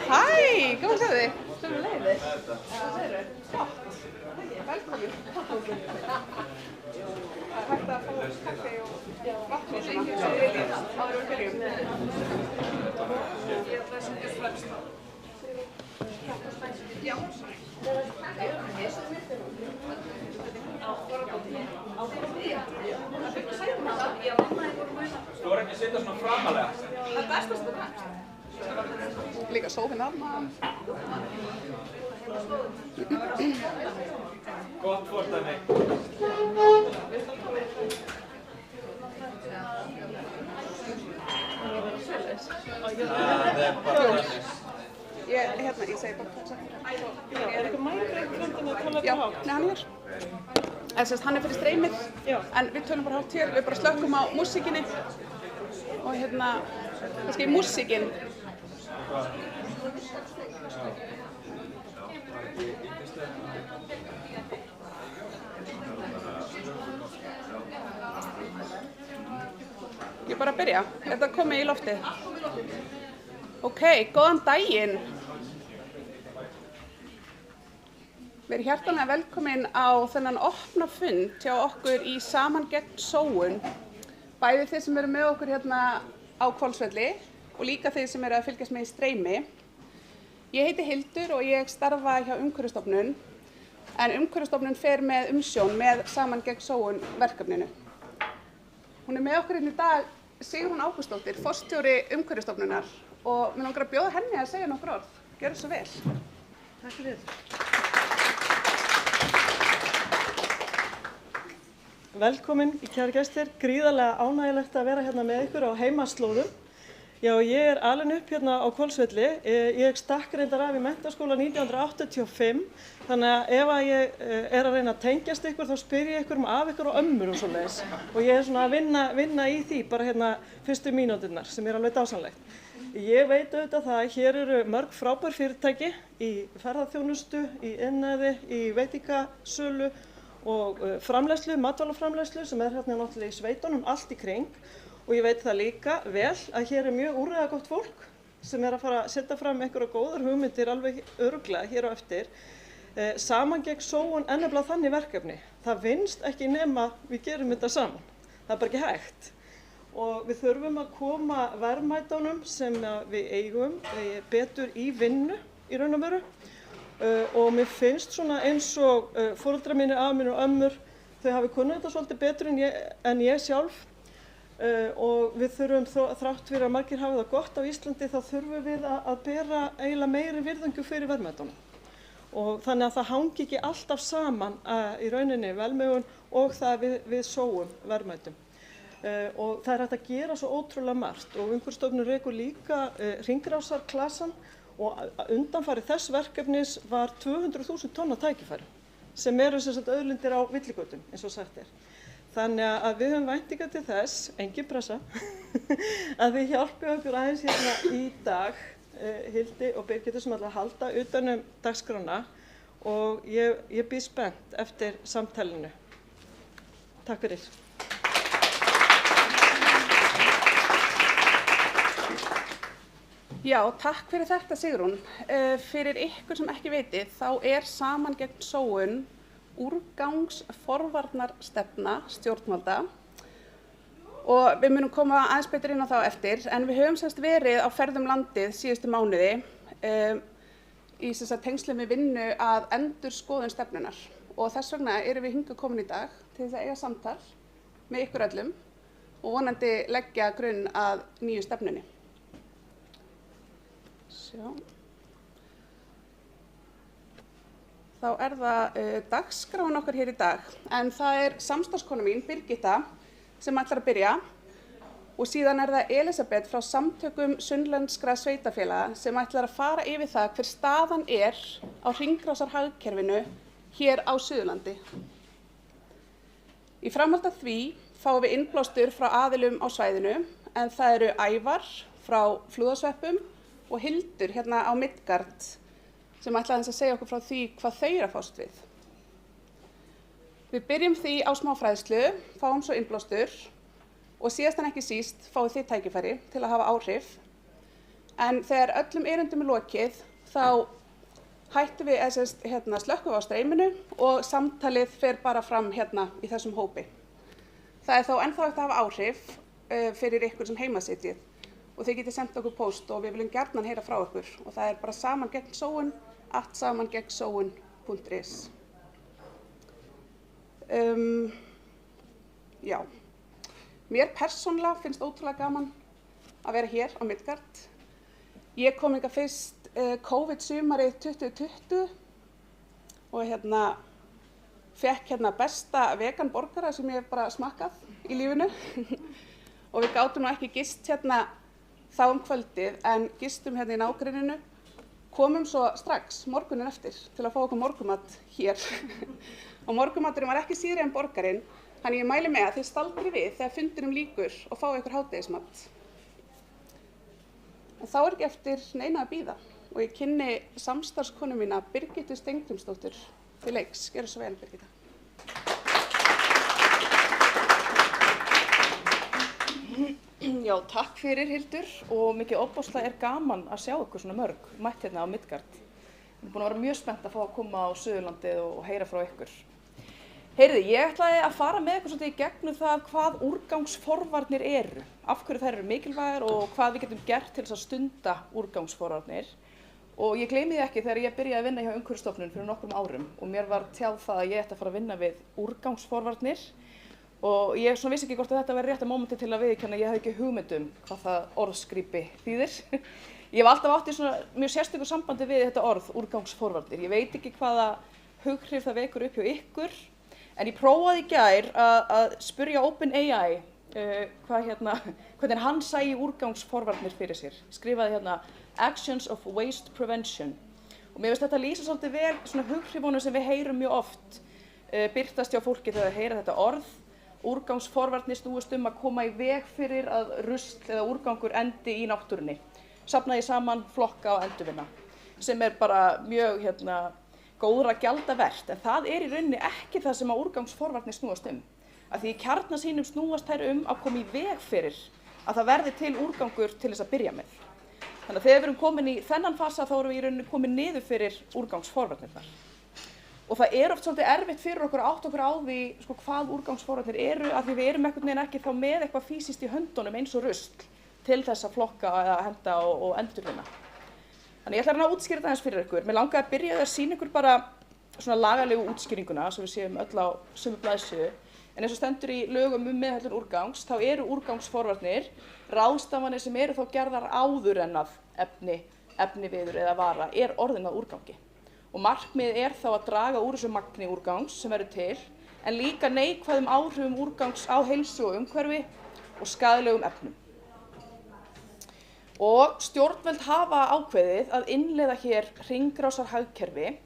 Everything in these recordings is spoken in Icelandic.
Hæ, gaman að sjá þig. Sömuleiðis. Hvað segirðu? Gott. Velkomin. Það er hægt að fá kaffi og vatn og svona. Áður við byrjum. Ég ætla að setja fremst. Já, sorry. Þú voru ekki að setja svona framalega. Það er best að standa fremst. Líka sófinn þarna. Gott fordæmi. Það er bara þannig. Ég segi bara það. Já, er eitthvað mækreik framtíðin að tala Já, þetta hátt? nei, hann er hér. Hann er fyrir streymið, Já. en við tölum bara hátt hér, við bara slökkum á músíkinni og kannski músíkin. Ég bara að byrja, er þetta komið í loftið? Ok, góðan daginn. Verið hjartanlega velkomin á þennan opna fund hjá okkur í Saman gegn sóun. Bæði þeir sem eru með okkur hérna á Hvolsvelli og líka þeir sem eru að fylgjast með í streymi. Ég heiti Hildur og ég starfa hjá Umhverfisstofnun, en Umhverfisstofnun fer með umsjón með Saman gegn sóun verkefninu. Hún er með okkur hérna í dag Sigrún Ágústsdóttir, forstjóri Umhverfisstofnunar, og mig langar að bjóða henni að segja nokkur orð. Gjörðu svo vel. Takk fyrir. Velkomin í kæru gestir, gríðarlega ánægjulegt að vera hérna með ykkur á heimaslóðum. Já, ég er alin upp hérna á Hvolsvelli. Ég stakk reyndar af í menntaskóla 1985, þannig að ef ég er að reyna að tengjast ykkur þá spyr ég ykkur af ykkur og ömmur og svoleiðis. Og ég er svona að vinna í því bara hérna fyrstu mínúturnar sem er alveg dásamlegt. Ég veit auðvitað það að hér eru mörg frábær fyrirtæki í ferðaþjónustu, í iðnaði, í veitingasölu og framleiðslu, matvælaframleiðslu sem er hérna náttúrulega í sveitunum allt í kring. Og ég veit það líka vel að hér er mjög úrræðagott fólk sem er að fara að setja fram einhverja góðar hugmyndir alveg örugglega hér á eftir. Saman gegn sóun er nefnilega þannig verkefni. Það vinnst ekki nema við gerum þetta saman. Það er bara ekki hægt. Og við þurfum að koma verðmætunum sem við eigum betur í vinnu í raun og veru. Og mér finnst svona eins og foreldrar mínir, afa mínir og ömmur, þau hafi kunnað þetta svolítið betur en ég sjálf. Og við þurfum, þrátt fyrir að margir hafa það gott á Íslandi, þá þurfum við að bera eiginlega meiri virðingu fyrir verðmætunum. Og þannig að það hangi ekki alltaf saman í rauninni velmegun og það við sóum verðmætum. Og það er hægt að gera svo ótrúlega margt og Umhverfisstofnun rekur líka hringrásarklasann og undanfari þess verkefnis var 200.000 tonn af tækifærum sem eru sem sagt auðlindir á villigötum eins og sagt er. Þannig að við höfum væntingar til þess, engin pressa, að þið hjálpið okkur aðeins hérna í dag, Hildi og Birgitta sem ætla að halda utan dagskrána og ég bíð spennt eftir samtalinu. Takk fyrir. Já, takk fyrir þetta Sigrún. Fyrir ykkur sem ekki vitið, þá er Saman gegn sóun úrgangsforvarnarstefna stjórnvalda og við munum koma aðeins betur inn á þá eftir, en við höfum semst verið á ferð landið síðustu mánuði í tengslum við vinnu að endurskoðun stefnunar og þess vegna erum við hingað komin í dag til þess að eiga samtal með ykkur öllum og vonandi leggja grunn að nýju stefnunni. Þá er það dagskráin okkar hér í dag, en það er samstarfskona mín, Birgitta, sem ætlar að byrja og síðan er það Elisabeth frá Samtökum sunnlenskra sveitarfélaga sem ætlar að fara yfir það hver staðan er á hringrásarhagkerfinu hér á Suðurlandi. Í framhaldi af því fáum við innblástur frá aðilum á svæðinu, en það eru Ævar frá Flúðasveppum og Hildur hérna á Midgard sem ætla aðeins að segja okkur frá því hvað þau eru að fást við. Við byrjum því á smá fræðslu, fáum svo innblástur og síðast en ekki síst fáið þið tækifæri til að hafa áhrif. En þegar öllum erindum lokið, þá hættum við, slökkvum við á streyminu og samtalið fer bara fram hérna í þessum hópi. Það er þó ennþá hægt að hafa áhrif fyrir ykkur sem heimasitjið og þið getið sendt okkur póst og við viljum gjarnan heyra frá ykkur og það er bara samangegnsóun@samangegnsóun.is. Já, mér persónulega finnst ótrúlega gaman að vera hér á Midgard. Ég kom hingað fyrst COVID-sumarið 2020 og fékk besta vegan borgara sem ég hef bara smakkað í lífinu og við gátum nú ekki gist þá kvöldið en gistum í nágrenninu, komum svo strax morgunin eftir til að fá okkur morgumat hér og morgumaturinn var ekki síðri en borgarinn, þannig ég mæli með að þið staldri við þegar fundinum lýkur og fá ykkur hádegismat. En þá er ekki eftir neina að bíða og ég kynni samstarfskonu mína Birgittu Steingrímsdóttur til leiks. Gjörðu svo vel, Birgitta. Já, takk fyrir Hildur og mikið ofboðslega gaman að sjá ykkur svona mörg mætt hérna á Midgard. Ég er búin að vera mjög spennt að fá að koma á Suðurlandið og heyra frá ykkur. Heyrðu, ég ætlaði að fara með ykkur svolítið í gegnum það hvað úrgangsforvarnir eru, af hverju þær eru mikilvægar og hvað við getum gert til þess að stunda úrgangsforvarnir. Og ég gleymi því ekki þegar ég byrjaði að vinna hjá Umhverfisstofnun fyrir nokkrum árum og mér var tjáð það að ég ætti að fara að vinna við úrgangsforvarnir og ég vissi ekki hvort að þetta væri rétta mómenti til að viðurkenna að ég hafði ekki hugmynd hvað það orðskrípi þýðir. Ég hef alltaf átt í svona mjög sérstöku sambandi við þetta orð úrgangsforvarnir. Ég veit ekki hvaða hughrif það vekur upp hjá ykkur en ég prófaði í gær að spyrja OpenAI hvernig hann sæi úrgangsforvarnir fyrir sér. Skrifaði Actions of Waste Prevention og mér finnst þetta lýsa svolítið vel svona hughrifónu sem við heyrum mjög oft birtast hjá fólki þegar það heyra þetta orð. Úrgangsforvarnir snúist að koma í veg fyrir að rusl eða úrgangur endi í náttúrunni. Safna því saman, flokka og endurvinna sem er bara mjög góðra gjalda vert en það er í rauninni ekki það sem að úrgangsforvarnir snúast Af því í kjarna sínum snúast þær að koma í veg fyrir að það verði til úrgangur til þess að byrja með. Þannig að þegar við erum komin í þennan fasa þá erum við í rauninni komin niður fyrir úrgangsforvarnirnar. Og það er oft svolítið erfitt fyrir okkur að átta okkur á því hvað úrgangsforvarnir eru af því við erum einhvern veginn ekki þá með eitthvað físískt í höndunum eins og rusl til þess að flokka eða henda og endurvinna. Þannig ég ætla að útskýra þetta aðeins fyrir ykkur. Mér langaði að byrja að sýna ykkur bara svona lagalegu útskýringuna svo við séum öll á sömu blaðsíðu. En eins og stendur í lögum meðhöndlun úrgangs þá eru úrgangsforvarnir ráðstafanir sem eru þá gerðar áður en að efniviður eða vara orðin að úrgangi. Og markmiðið þá að draga úr þessu magni úrgangs sem verður til en líka neikvæðum áhrifum úrgangs á heilsu og umhverfi og skaðlegum efnum. Og stjórnvöld hafa ákveðið að innleiða hér hringrásarhagkerfi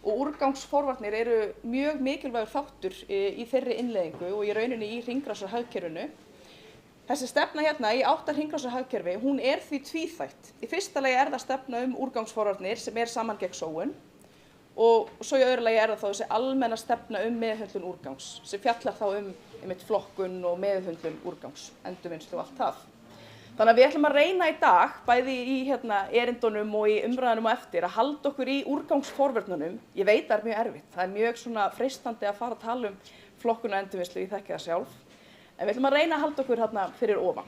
og úrgangsforvarnir eru mjög mikilvægur þáttur í þeirri innleiðingu og í rauninni í hringrásarhagkerfinu. Þessi stefna í átt að hringrásarhagkerfi, hún því tvíþætt. Í fyrsta lagi það stefna úrgangsforvarnir sem samangegnsóun og svo í öðru lagi það þá þessi almenna stefna meðhöndlun úrgangs sem fjallar þá einmitt flokkun og meðhöndlun úrgangs, endurvinnslu og allt það. Þannig að við ætlum að reyna í dag, bæði í erindunum og í umræðunum á eftir, að halda okkur í úrgangsforvörnunum. Ég veit það mjög erfitt, það mjög freistandi að fara að tala flokkun og endurvinnslu, ég þekki það sjálf. En við ætlum að reyna að halda okkur fyrir ofan.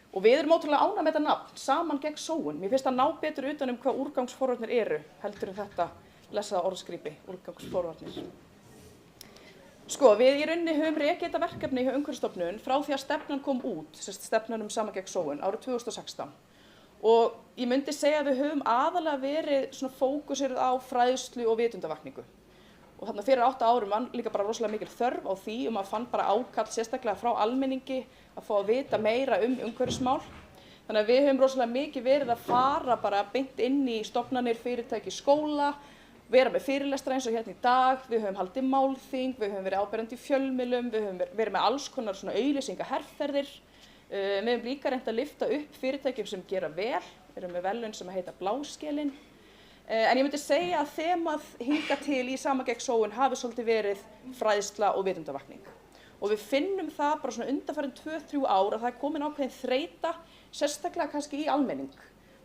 Og við erum ótrúlega ánægð með þetta nafn, samangegnsóun. Mér finnst að ná betur utan hvað úrgangsforvörnir eru, heldur þetta lesaða orðskrípi, úrgangsforvarnir. Við í rauninni höfum rekið þetta verkefni hjá Umhverfisstofnun frá því að stefnan kom út, stefnan samangegnsóun árið 2016. Og ég myndi segja að við höfum aðalega verið fókuserið á fræðslu og vitundavakningu. Og þarna fyrir 8 árum var líka bara rosalega mikil þörf á því maður fann bara ákall sérstaklega frá almenningi að fá að vita meira umhverfismál. Þannig að við höfum rosalega mikið verið að fara bara beint inn í stofnanir, fyrirtæki, skóla, vera með fyrirlestra eins og hérna í dag, við höfum haldið málþing, við höfum verið áberandi í fjölmiðlum, við höfum verið með alls konar auglýsingaherferðir. Við höfum líka reynt að lyfta upp fyrirtækjum sem gera vel, við erum með verðlaun sem heita Bláskelin. En ég myndi segja að þemað hingað til í samangegnsóun hafi svolítið verið fræðsla og vitundavakning. Og við finnum það bara undanfarin 2-3 ár að það komin ákveðin þreyta, sérstaklega kannski í almenning.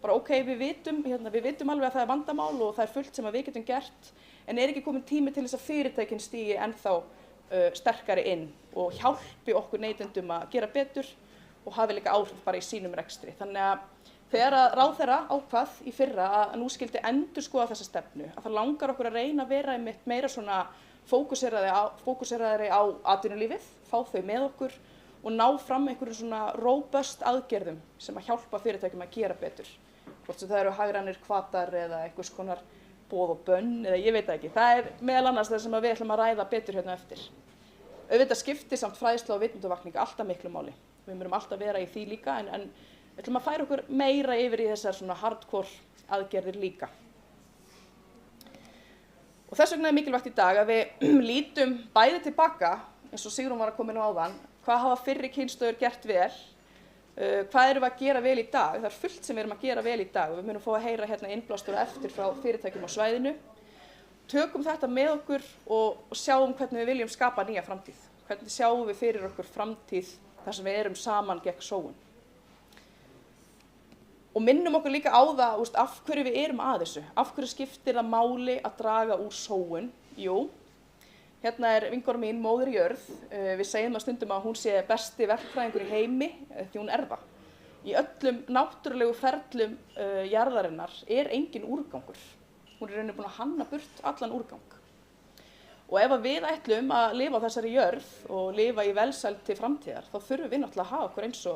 bara ok, við vitum alveg að það er vandamál og það er fullt sem að við getum gert, en er ekki komin tími til þess að fyrirtækin stígi ennþá sterkari inn og hjálpi okkur neytendum að gera betur og hafi líka áhrif bara í sínum rekstri. Þannig að þegar að ráðherra ákvað í fyrra að nú skyldi endurskoða þessa stefnu, að það langar okkur að reyna að vera einmitt meira svona fókuseraðri á atvinnulífið, fá þau með okkur og ná fram einhverjum svona robust aðgerðum sem að hjálpa fyrirtækjum að gera betur. Hvort sem það eru hagrænir hvatar eða einhvers konar boð og bönn eða ég veit ekki. Það er meðal annars það sem við ætlum að ræða betur hérna eftir. Auðvitað skiptir samt fræðsla og vitundavakning alltaf miklu máli. Við munum alltaf vera í því líka en við ætlum að færa okkur meira yfir í þessar svona hardcore aðgerðir líka. Og þess vegna er mikilvægt í dag að við lítum bæði tilbaka, eins og Sigrún var að koma inn á áðan, hvað hafa fyrri kynslóðir gert vel, hvað erum við að gera vel í dag, það er fullt sem við erum að gera vel í dag og við munum fá að heyra hérna innblástur eftir frá fyrirtækjum á svæðinu. Tökum þetta með okkur og sjáum hvernig við viljum skapa nýja framtíð. Hvernig sjáum við fyrir okkur framtíð þar sem við erum saman gegn sóun. Og minnum okkur líka á það, af hverju við erum að þessu. Af hverju skiptir það máli að draga úr sóun? Jú, hérna er vinkona mín, móðir jörð. Við segjum stundum að hún sé besti verkfræðingur í heimi, því hún er það. Í öllum náttúrulegu ferlum jarðarinnar er engin úrgangur. Hún er rauninni búin að hanna burt allan úrgang. Og ef við ætlum að lifa á þessari jörð og lifa í velsæld til framtíðar, þá þurfum við náttúrulega að hafa okkur eins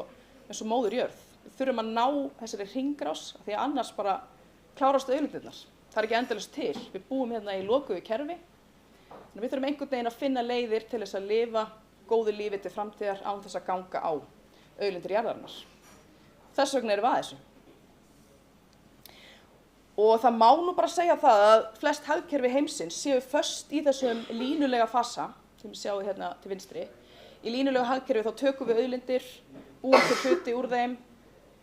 og móðir jörð. Við þurfum að ná þessari hringrás, því að annars bara klárast auðlindirnar. Það er ekki endalaust til. Við búum hérna í lokuðu kerfi. Þannig við þurfum einhvern veginn að finna leiðir til þess að lifa góðu lífi til framtíðar án þess að ganga á auðlindir jarðarinnar. Þess vegna erum við að þessu. Og það má nú bara segja það að flest hagkerfi heimsins séu föst í þessum línulega fasa, sem við sjáum hérna til vinstri. Í línulega hagkerfi þá tökum við auðlindir, búum til hluti úr þeim,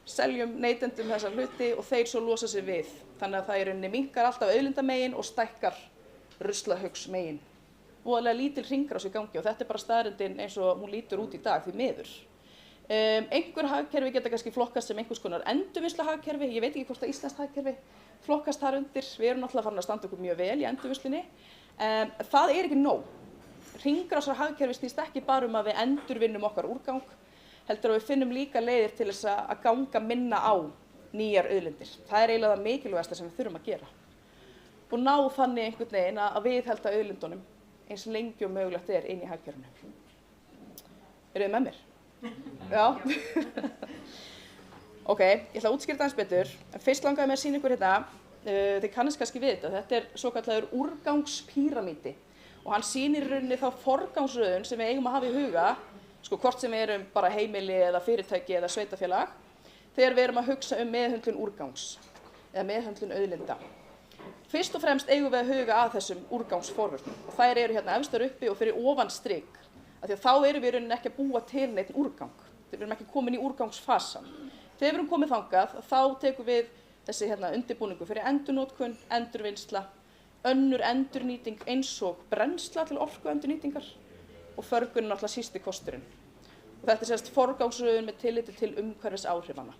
seljum neytendum þessar hluti og þeir svo losa sig við. Þannig að það í rauninni minnkar alltaf auðlindamegin og stækkar ruslahaugsmegin. Voðalega lítil hringrás í gangi og þetta er bara staðreyndin eins og hún lítur út í dag því miður. Einhver hagkerfi geta kannski flokkast sem einhvers konar endurvinnsluhagkerfi, ég veit ekki hvort að íslenskt hagkerfi flokkast þar undir, við erum náttúrulega farin að standa okkur mjög vel í endurvinnslunni. Það er ekki nóg. Hringrásarhagkerfi snýst ekki bara að við endurvinnum okkar úrgang, heldur að við finnum líka leiðir til þess að ganga minna á nýjar auðlindir. Það er eiginlega það mikilvægasta sem við þurfum að gera. Og ná þannig einhvern veginn að viðhalda auðlindunum eins lengi og mögulegt er inn í hagkerfinu. Eru þið með mér? Já. Ok, ég ætla að útskýra það eins betur. Fyrst langaði mig að sýna ykkur hérna, þið kannast kannski við þetta. Þetta er svokallaður úrgangspíramídi og hann sýnir í rauninni þá forgangsröðun sem við eigum að hafa í huga, sko hvort sem við erum bara heimili eða fyrirtæki eða sveitafélag, þegar við erum að hugsa meðhöndlun úrgangs eða meðhöndlun auðlinda. Fyrst og fremst eigum við að huga að þessum úrgangsforvörnum og þær eru hérna efstar uppi og fyrir ofan strik. Af því að þá erum við í rauninni ekki að búa til neitt úrgang. Við erum ekki komin í úrgangsfasan. Þegar við erum komið þangað, þá tekum við þessi undirbúningu fyrir endurnotkun, endurvinnsla, önnur endurnýting eins og brennsla til orkuendurnýtingar og förgun náttúrulega sísti kosturinn. Og þetta er sérst forgangsröðun með tilliti til umhverfisáhrifanna.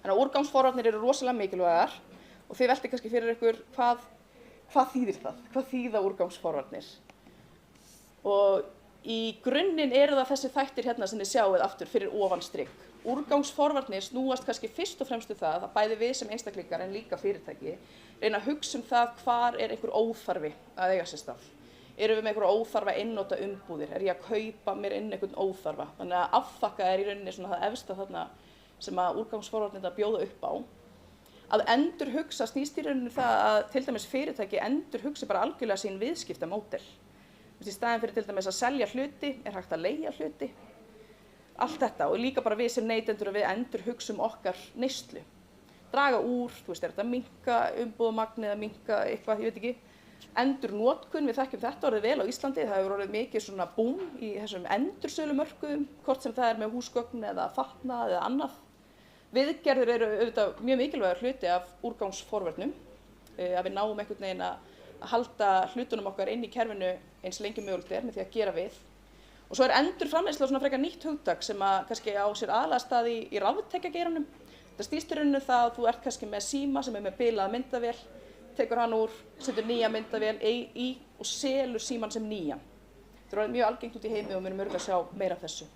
Þannig að úrgangsforvarnir eru rosalega mikilvægar og þið veltið kannski fyrir ykkur hvað þýðir það? Hvað þýða úrgangsforvarnir? Og í grunninn eru það þessi þættir hérna sem þið sjáuð aftur fyrir ofan strik. Úrgangsforvarnir snúast kannski fyrst og fremst það að bæði við sem einstaklingar en líka fyrirtæki reyna að hugsa það hvar er einhver óþarfi að eiga sér stað. Erum við með einhver óþarfa einnota umbúðir? Er ég að kaupa mér inn einhvern óþarfa? Þannig að afþakka er í rauninni svona það efsta þarna sem að úrgangsforvarnir bjóða upp á. Að endurhugsa snýst í rauninni það að til dæmis fyrirtæki endurhugsi bara algjörlega sín viðskiptamódel. Í staðinn fyrir til dæmis að selja hluti er hægt að leigja hluti. Allt þetta og líka bara við sem neytendur og við endurhugsum okkar neyslu. Draga úr, er þetta að minnka umbúðamagn eða minnka eitthvað, ég veit ekki. Endurnotkun, við þekkjum þetta orðið vel á Íslandi, það hefur orðið mikið svona boom í þessum endursölumörkuðum, hvort sem það er með húsgögn eða fatnað eða annað. Viðgerðir eru auðvitað mjög mikilvægur hluti af úrgangsforvörnum, að við náum einhvern veginn að halda hlutunum okkar inn í kerfinu eins lengi mögulegt er með því að gera við. Og svo er endurframleiðsla svona frekar nýtt hugtak sem að kannski á sér aðallega stað í raftækjageiranum. Það snýst í rauninni það að þú ert kannski með síma sem með bilaða myndavél, tekur hann úr, setur nýja myndavél í og selur síman sem nýjan. Þetta er mjög algengt út í heimi og við erum örugglega að sjá meira af þessu.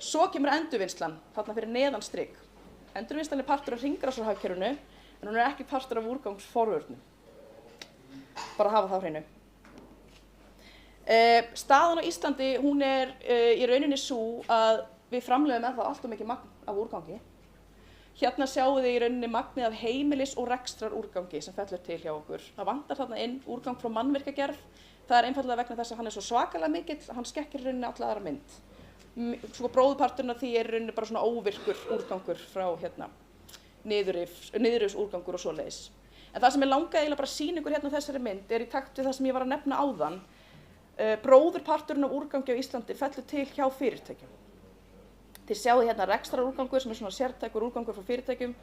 Svo kemur endurvinnslan, þarna fyrir neðan strik. Endurvinnslan er partur af hringrásarhagkerfinu, en hún er ekki partur af úrgangsforvörnum. Bara að hafa það á hreinu. Staðan á Íslandi, hún er í rauninni sú að við framleiðum ennþá allt of mikið magn af úrgangi. Hérna sjáum við í rauninni magnið af heimilis- og rekstrarúrgangi sem fellur til hjá okkur. Það vantar þarna inn úrgang frá mannvirkjagerð. Það er einfaldlega vegna þess að hann er svo svakalega mikill að hann skekkir í rauninni alla aðra mynd. Svo bróðparturinn af því er í rauninni bara svona óvirkur úrgangur frá niðurrifsúrgangur og svoleiðis. En það sem ég langaði eiginlega bara að sýna ykkur hérna á þessari mynd er í takt við það sem ég var að nefna áðan. Bróðurparturinn af úrgangi á Íslandi fellur til hjá fyrirtækjum. Þið sjáu hérna rekstrarúrgangur sem er svona sértækur úrgangur frá fyrirtækjum.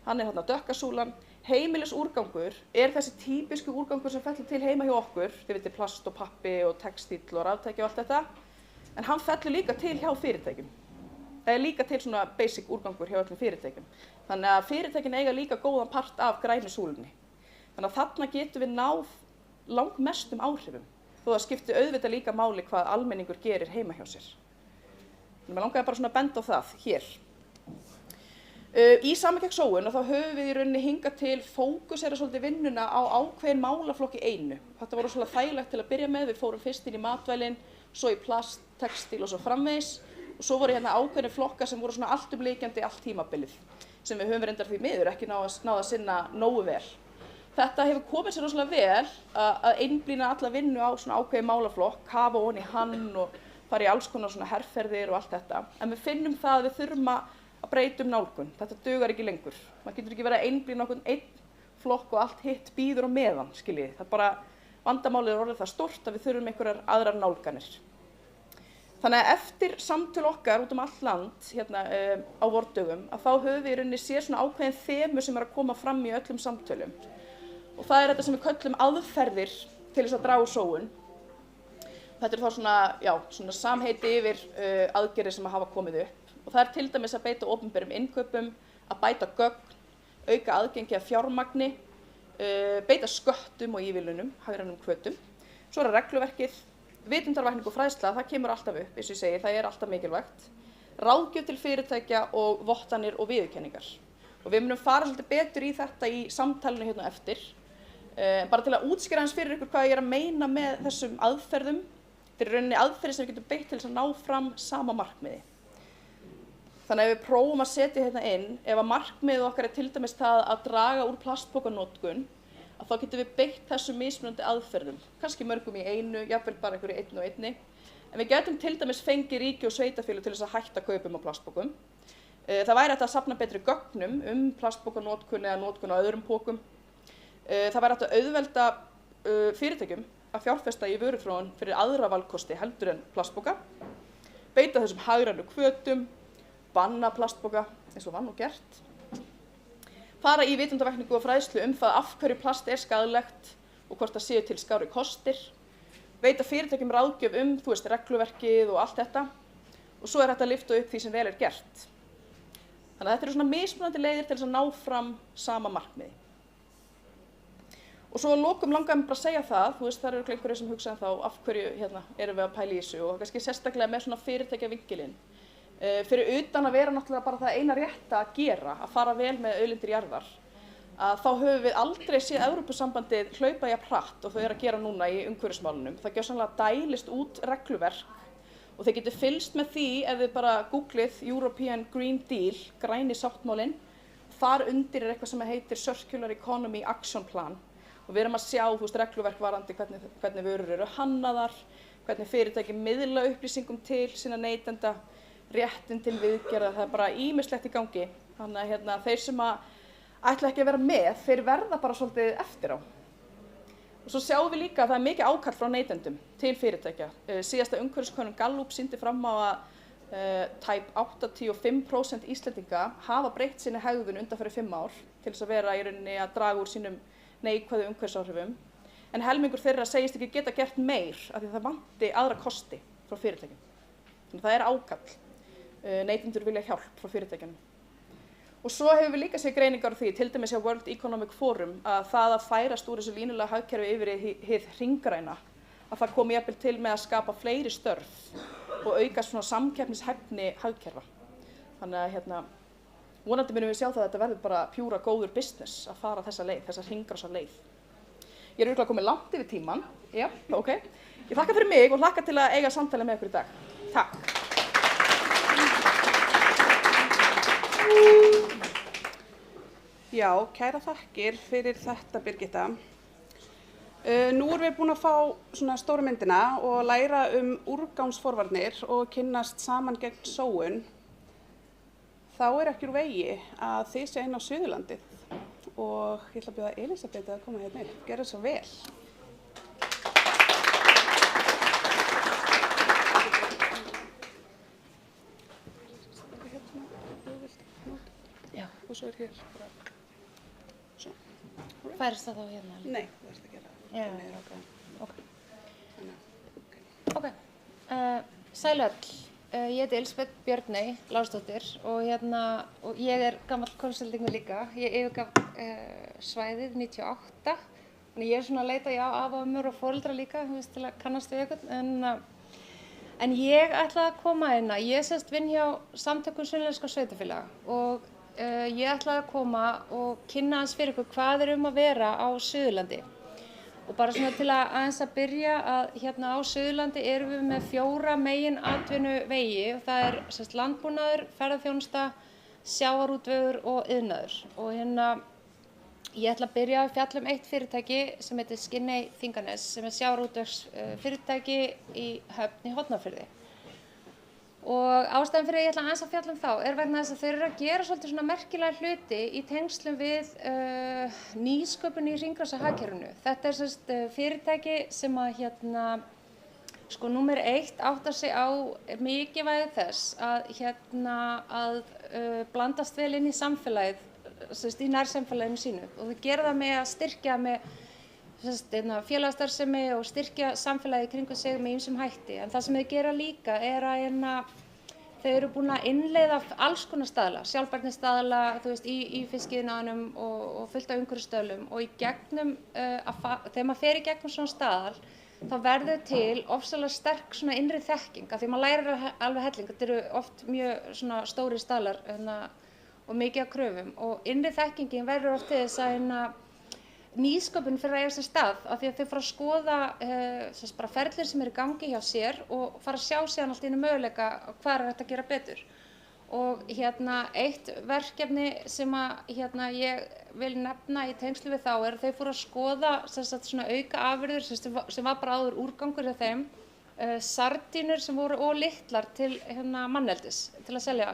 Hann er hérna dökkasúlan. Heimilisúrgangur er þessi típisku úrgangur sem fellur til heima hjá okkur. Þið vitið plast og pappi og textíll og raftæki og allt þetta. En hann fellur líka til hjá fyrirtækjum. Það er líka til svona basic úrgangur hjá öllum fyrirtækjum. Þannig að fyrirtækin eiga líka góðan part af grænu súlunni. Þannig að þarna getum við náð langmestum áhrifum. Þó það skipti auðvitað líka máli hvað almenningur gerir heima hjá sér. Þannig að mér langaði bara svona að benda á það hér. Í Saman gegn sóun þá höfum við í rauninni hingað til fókusera svolítið vinnuna á ákveðin málaflokk í einu. Þetta voru svolítið þægilegt til að byrja með. Við fórum fyrst inn í matvælin, svo í plast, textíl og svo framvegis. Og svo voru hérna ákveðin flokkar sem voru svona alltumlykjandi allt tímabilið, sem við höfum reyndar því miður ekki náð að sinna nógu vel. Þetta hefur komið sér rosalega vel að einblína alla vinnu á svona ákveðin málaflokk, kafa ofan í hann og fara í alls konar svona herferðir og allt þetta. En við finnum það að við þurfum að breyta nálgun. Þetta dugar ekki lengur. Maður getur ekki verið að einblína okkur einn flokk og allt hitt bíður á meðan, skiljið. Það er bara, vandamálið er orðið það stórt að við þurfum einhverjar aðrar nálganir. Þannig að eftir samtöl okkar út allt land hérna á vordögum, að þá höfum við í rauninni séð svona ákveðin þemu sem er að koma fram í öllum samtölum. Og það er þetta sem við köllum aðferðir til þess að draga úr sóun. Þetta er þá svona samheiti yfir aðgerðir sem hafa komið upp. Og það er til dæmis að beita opinberum innkaupum, að bæta gögn, auka aðgengi að fjármagni, beita sköttum og ívilnunum, hagrænum hvötum. Svo er regluverkið, vitundarvakning og fræðsla, það kemur alltaf upp, eins og ég segi, það er alltaf mikilvægt. Ráðgjöf til fyrirtækja og vottanir og viðurkenningar. Og við munum fara svolítið betur í þetta í samtalinu hérna eftir. Bara til að útskýra eins fyrir ykkur hvað ég er að meina með þessum aðferðum. Þetta er í rauninni aðferðir sem við getum beitt til þess að ná fram sama markmiði. Þannig að ef við prófum að setja hérna inn, ef að markmiðið okkar er til dæmis það að draga úr plastpokanotkun, að þá getum við beitt þessum mismunandi aðferðum. Kannski mörgum í einu, jafnvel bara einhverju einn og einni. En við getum til dæmis fengið ríki og sveitarfélög til þess að hætta kaupum á plastpokum. Það væri hægt að safna betri gögnum plastpokanotkun eða notkun á öðrum pokum. Það væri hægt að auðvelda fyrirtækjum að fjárfesta í vöruþróun fyrir aðra valkosti heldur en plastpoka, beita þessum hagrænu hvötum, banna plastpoka eins og var nú gert, fara í vitundarvakningu og fræðslu það af hverju plast er skaðlegt og hvort það séu til skárri kostir, veita fyrirtækjum ráðgjöf regluverkið og allt þetta, og svo er hægt að lyfta upp því sem vel er gert. Þannig að þetta eru svona mismunandi leiðir til þess að ná fram sama markmiði. Og svo að lokum langaði mig bara að segja það, það eru einhverjir sem hugsa þá af hverju erum við að pæla í þessu og kannski sérstaklega með svona fyrirtækjavinkilinn. Fyrir utan að vera náttúrulega bara það eina rétta að gera, að fara vel með auðlindir jarðar, að þá höfum við aldrei séð Evrópusambandið hlaupa jafn hratt og þau eru að gera núna í umhverfismálunum. Það gjörsamlega dælist út regluverk og þið getur fylgst með því ef þið bara googlið European Green Deal, græni sáttmálinn, þar undir er eitthvað sem heitir Circular Economy Action Plan. Og við erum að sjá regluverk varðandi hvernig vörur eru hannaðar, hvernig fyrirtæki miðla upplýsingum til sína neytenda, réttin til viðgerða, það er bara ýmislegt í gangi. Þannig að þeir sem ætla ekki að vera með, þeir verða bara svolítið eftir á. Og svo sjáum við líka að það er mikið ákall frá neytendum til fyrirtækja. Síðasta umhverfiskönnun Gallup sýndi fram á að tæp 85% Íslendinga hafa breytt sinni hegðun undanfarið 5 ár til þess að vera í rauninni að draga úr sínum neikvæðu umhverfisáhrifum, en helmingur þeirra segist ekki geta gert meir af því það vanti aðra kosti frá fyrirtækjum. Þannig að það er ákall. Neytendur vilja hjálp frá fyrirtækjunum. Og svo hefur við líka séð greiningar á því, til dæmis hjá World Economic Forum, að það að færast úr þessu línulega hagkerfi yfir í hið hringræna, að það komi jafnvel til með að skapa fleiri störf og auka svona samkeppnishæfni hagkerfa. Þannig að vonandi munum við sjá það að þetta verður bara pjúra góður business að fara þessa leið, þessa hringrása leið. Ég er örugglega komið langt yfir tímann. Já, ok. Ég þakka fyrir mig og hlakka til að eiga samtali með ykkur í dag. Takk. Já, kæra þakkir fyrir þetta, Birgitta. Nú erum við búin að fá svona stóru myndina og læra úrgangsforvarnir og kynnast saman gegn sóun. Þá ekki úr vegi að þið sé inn á Suðurlandið og ég ætla að bjóða Elísabetu að koma hérna upp. Gjörðu svo vel. Já. Og svo hér bara svo. Færist það þá hérna? Nei, þú ert að gera það. Já. Niður á græn. Ok. Ok. Sæl öll. Ég heiti Elísabet Björney Lárusdóttir og ég gamall Hvolsvellingur líka. Ég yfirgaf svæðið 98. Þannig ég svona að leita afa, ömmur og foreldra líka, til að kannast við einhvern. En ég ætlaði að koma hérna. Ég vinn hjá Samtökum Sunnlenskra sveitarfélaga og ég ætlaði að koma og kynna aðeins fyrir ykkur hvað að vera á Suðurlandi. Og bara svona til að aðeins að byrja að á Suðurlandi erum við með 4 meginatvinnuvegi og það landbúnaður, ferðaþjónusta, sjávarútvegur og iðnaður. Og ég ætla að byrja að fjalla eitt fyrirtæki sem heitir Skinney Þinganes sem sjávarútvegsfyrirtæki í Höfn í Hornafirði. Og ástæðan fyrir að ég ætla aðeins að fjalla þá vegna þess að þeir eru að gera svolítið svona merkilega hluti í tengslum við nýsköpun í hringrásarhagkerfinu. Þetta fyrirtæki sem að númer 1 áttar sig á mikilvægi þess að blandast vel inn í samfélagið, í nærsamfélaginu sínu, og þau gera það með að styrkja með félagsstarfsemi og styrkja samfélagið kringum sig með ýmsum hætti. En það sem þau gera líka að þau eru búin að innleiða alls konar staðla, sjálfbærnistaðla, í fiskiðnaðinum og fullt af umhverfisstöðlum, og í gegnum, þegar maður fer í gegnum svona staðal, þá verður til ofsalega sterk svona innri þekking, af því maður lærir alveg helling. Þetta eru oft mjög svona stórir staðlar og mikið af kröfum, og innri þekkingin verður oft til þess að nýsköpun fyrir að eiga sér stað, af því að þau fara að skoða bara ferlir sem eru í gangi hjá sér og fara að sjá síðan allt í einu möguleika hvað hægt að gera betur. Og eitt verkefni sem ég vil nefna í tengslu við þá að þau fóru að skoða svona auka afurðir sem var bara áður úrgangur hjá þeim, sardínur sem voru litlar til manneldis til að selja,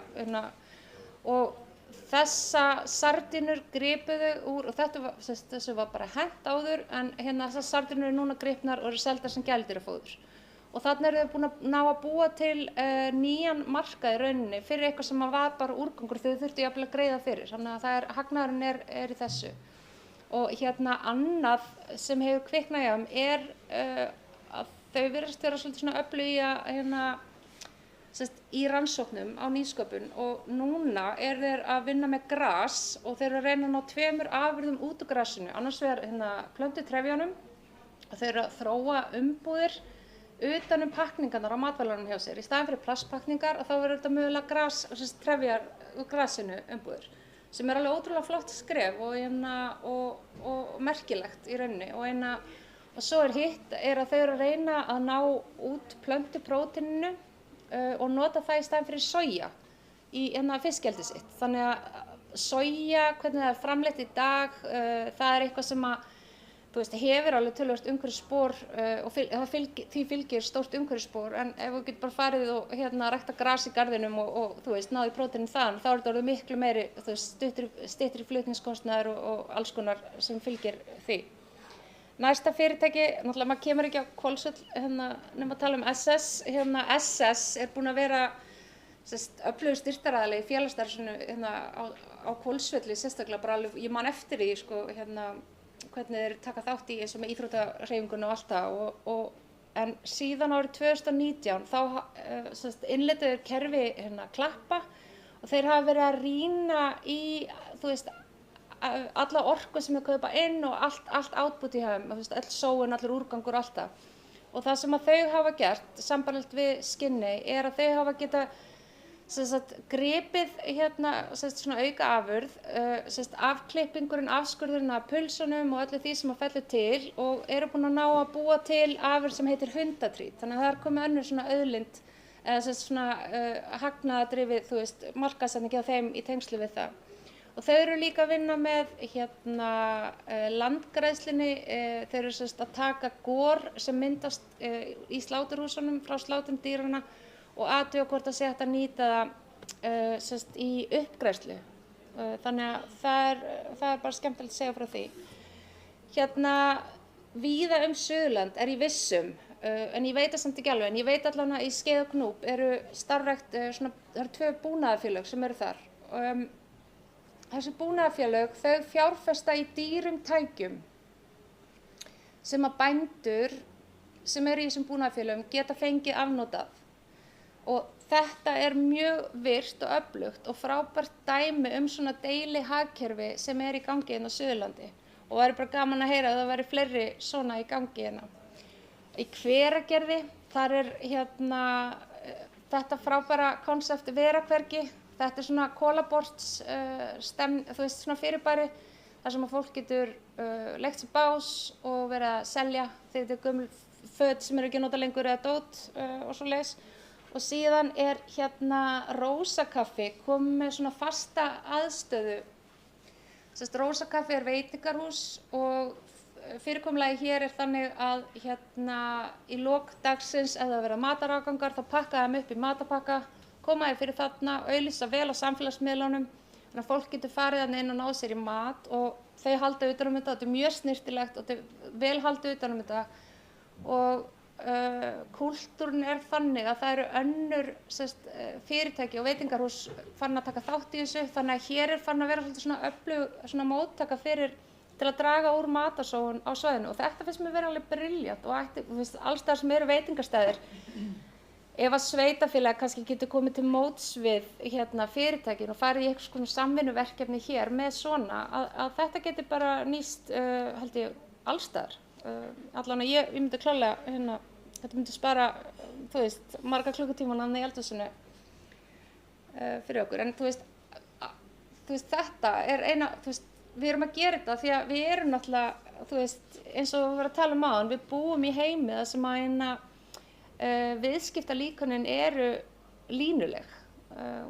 og þessa sardínur gripuðu úr, og þessu var bara hent áður, en þessar sardínur eru núna gripnar og eru seldar sem gæludýrafóður. Og þarna eru þau búin að ná að búa til nýjan markað í rauninni fyrir eitthvað sem var bara úrgangur, þau þurftu jafnvel að greiða fyrir, þannig að hagnaðurinn er í þessu. Og annað sem hefur kviknað hjá þeim að þau virðast vera svolítið svona öflug í rannsóknum á nýsköpun, og núna þeir að vinna með gras og þeir eru að reyna að ná 2 afurðum út úr grasinu, annars vegar plöntutrefjunum, og þeir eru að þróa umbúðir utan pakningarnar á matvælunum hjá sér. Í staðinn fyrir plastpakningar þá verður þetta mögulega trefjar úr grasinu umbúðir, sem alveg ótrúlega flott skref og merkilegt í rauninni. Og svo hitt að þau eru að reyna að ná út plöntuprótíninu og nota það í staðinn fyrir soja í fiskeldi sitt. Þannig að soja, hvernig það framleitt í dag, það eitthvað sem hefur alveg töluvert umhverfisspor og því fylgir stórt umhverfisspor, en ef þú getur bara farið og rækta gras í garðinum og náði prótínin þaðan, þá þetta orðið miklu meiri styttri flutningskostnaður og alls konar sem fylgir því. Næsta fyrirtæki, náttúrulega maður kemur ekki á Hvolsvöll nema að tala um SS. SS búin að vera öflugur styrktaraðili í félagsstarfinu á Hvolsvelli, sérstaklega bara alveg, ég man eftir því hvernig þeir taka þátt í eins og með íþróttahreyfinguna og allt það. En síðan árið 2019 þá innleiddu þeir kerfi klappa og þeir hafa verið að rýna í, þú veist, alla orku sem við kaupa inn og allt output í höfum, þú veist, öll sóun, allur úrgangur, alltaf. Og það sem að þau hafa gert, sambærilegt við Skinney, er að þau hafa getað gripið hérna svona auka afurð, afklippingurinn, afskurðurinn af pulsunum og öllu því sem að fellur til og eru búin að ná að búa til afurð sem heitir hundatrít. Þannig að það er komið önnur svona auðlind eða svona hagnaðardrifið, þú veist, markaðssetning hjá þeim í tengslu við það. Og þau eru líka að vinna með hérna landgræðslunni, þau eru að taka gor sem myndast í sláturhúsunum frá slátum dýranna og athuga hvort það sé hægt að nýta það í uppgræðslu. Þannig að það er bara skemmtilegt að segja frá því. Hérna víða Suðurland er ég viss en ég veit það samt ekki alveg, en ég veit allavega í Skeið og Gnúp eru starfrækt, það eru 2 búnaðarfélög sem eru þar. Þessi búnaðarfélög, þau fjárfesta í dýrum tækjum sem að bændur sem eru í þessum búnaðarfélögum geta fengið afnotað. Og þetta er mjög virkt og öflugt og frábært dæmi svona deilihagkerfi sem er í gangi hérna á Suðurlandi. Og það er bara gaman að heyra að það væri fleiri svona í gangi hérna. Í Hveragerði, þar er hérna þetta frábæra konsept vera hvergi. Þetta er svona kolaborts þú veist, svona fyrirbæri þar sem að fólk getur leigt sér bás og verið að selja þegar þetta er gömul föt sem eru ekki að nota lengur eða dót og svoleiðis. Og síðan er hérna Rósakaffi komið með svona fasta aðstöðu. Rósakaffi er veitingahús og fyrirkomulagið hér er þannig að hérna í lok dagsins ef það verða matarafgangar þá pakka þeim upp í matapakka, koma þeir fyrir þarna, auglýsa vel á samfélagsmiðlunum, þannig að fólk getur farið þarna inn og náð sér í mat og þau halda utan um þetta er mjög snyrtilegt og þetta er vel haldið utan um þetta og kúltúrin er þannig að það eru önnur fyrirtæki og veitingarhús farin að taka þátt í þessu, þannig að hér er farin að vera svona öflug svona móttaka til að draga úr matarsóun á svæðinu og þetta finnst mér vera alveg brilljant og ætti, alls staðar sem eru veitingastæðir ef að sveitarfélag kannski getur komið til móts við hérna fyrirtækin og farið í eitthvað svona samvinnuverkefni hér með svona að þetta getur bara nýst held ég alls staðar. Allan að ég myndi klálega hérna, þetta myndi spara, þú veist, marga klukkutíma í eldhúsinu fyrir okkur, en þú veist, þetta er eina, þú veist, við erum að gera þetta því að við erum náttúrulega, þú veist, eins og við varum að tala um áðan, við búum í heimi þar sem að viðskiptalíkönin eru línuleg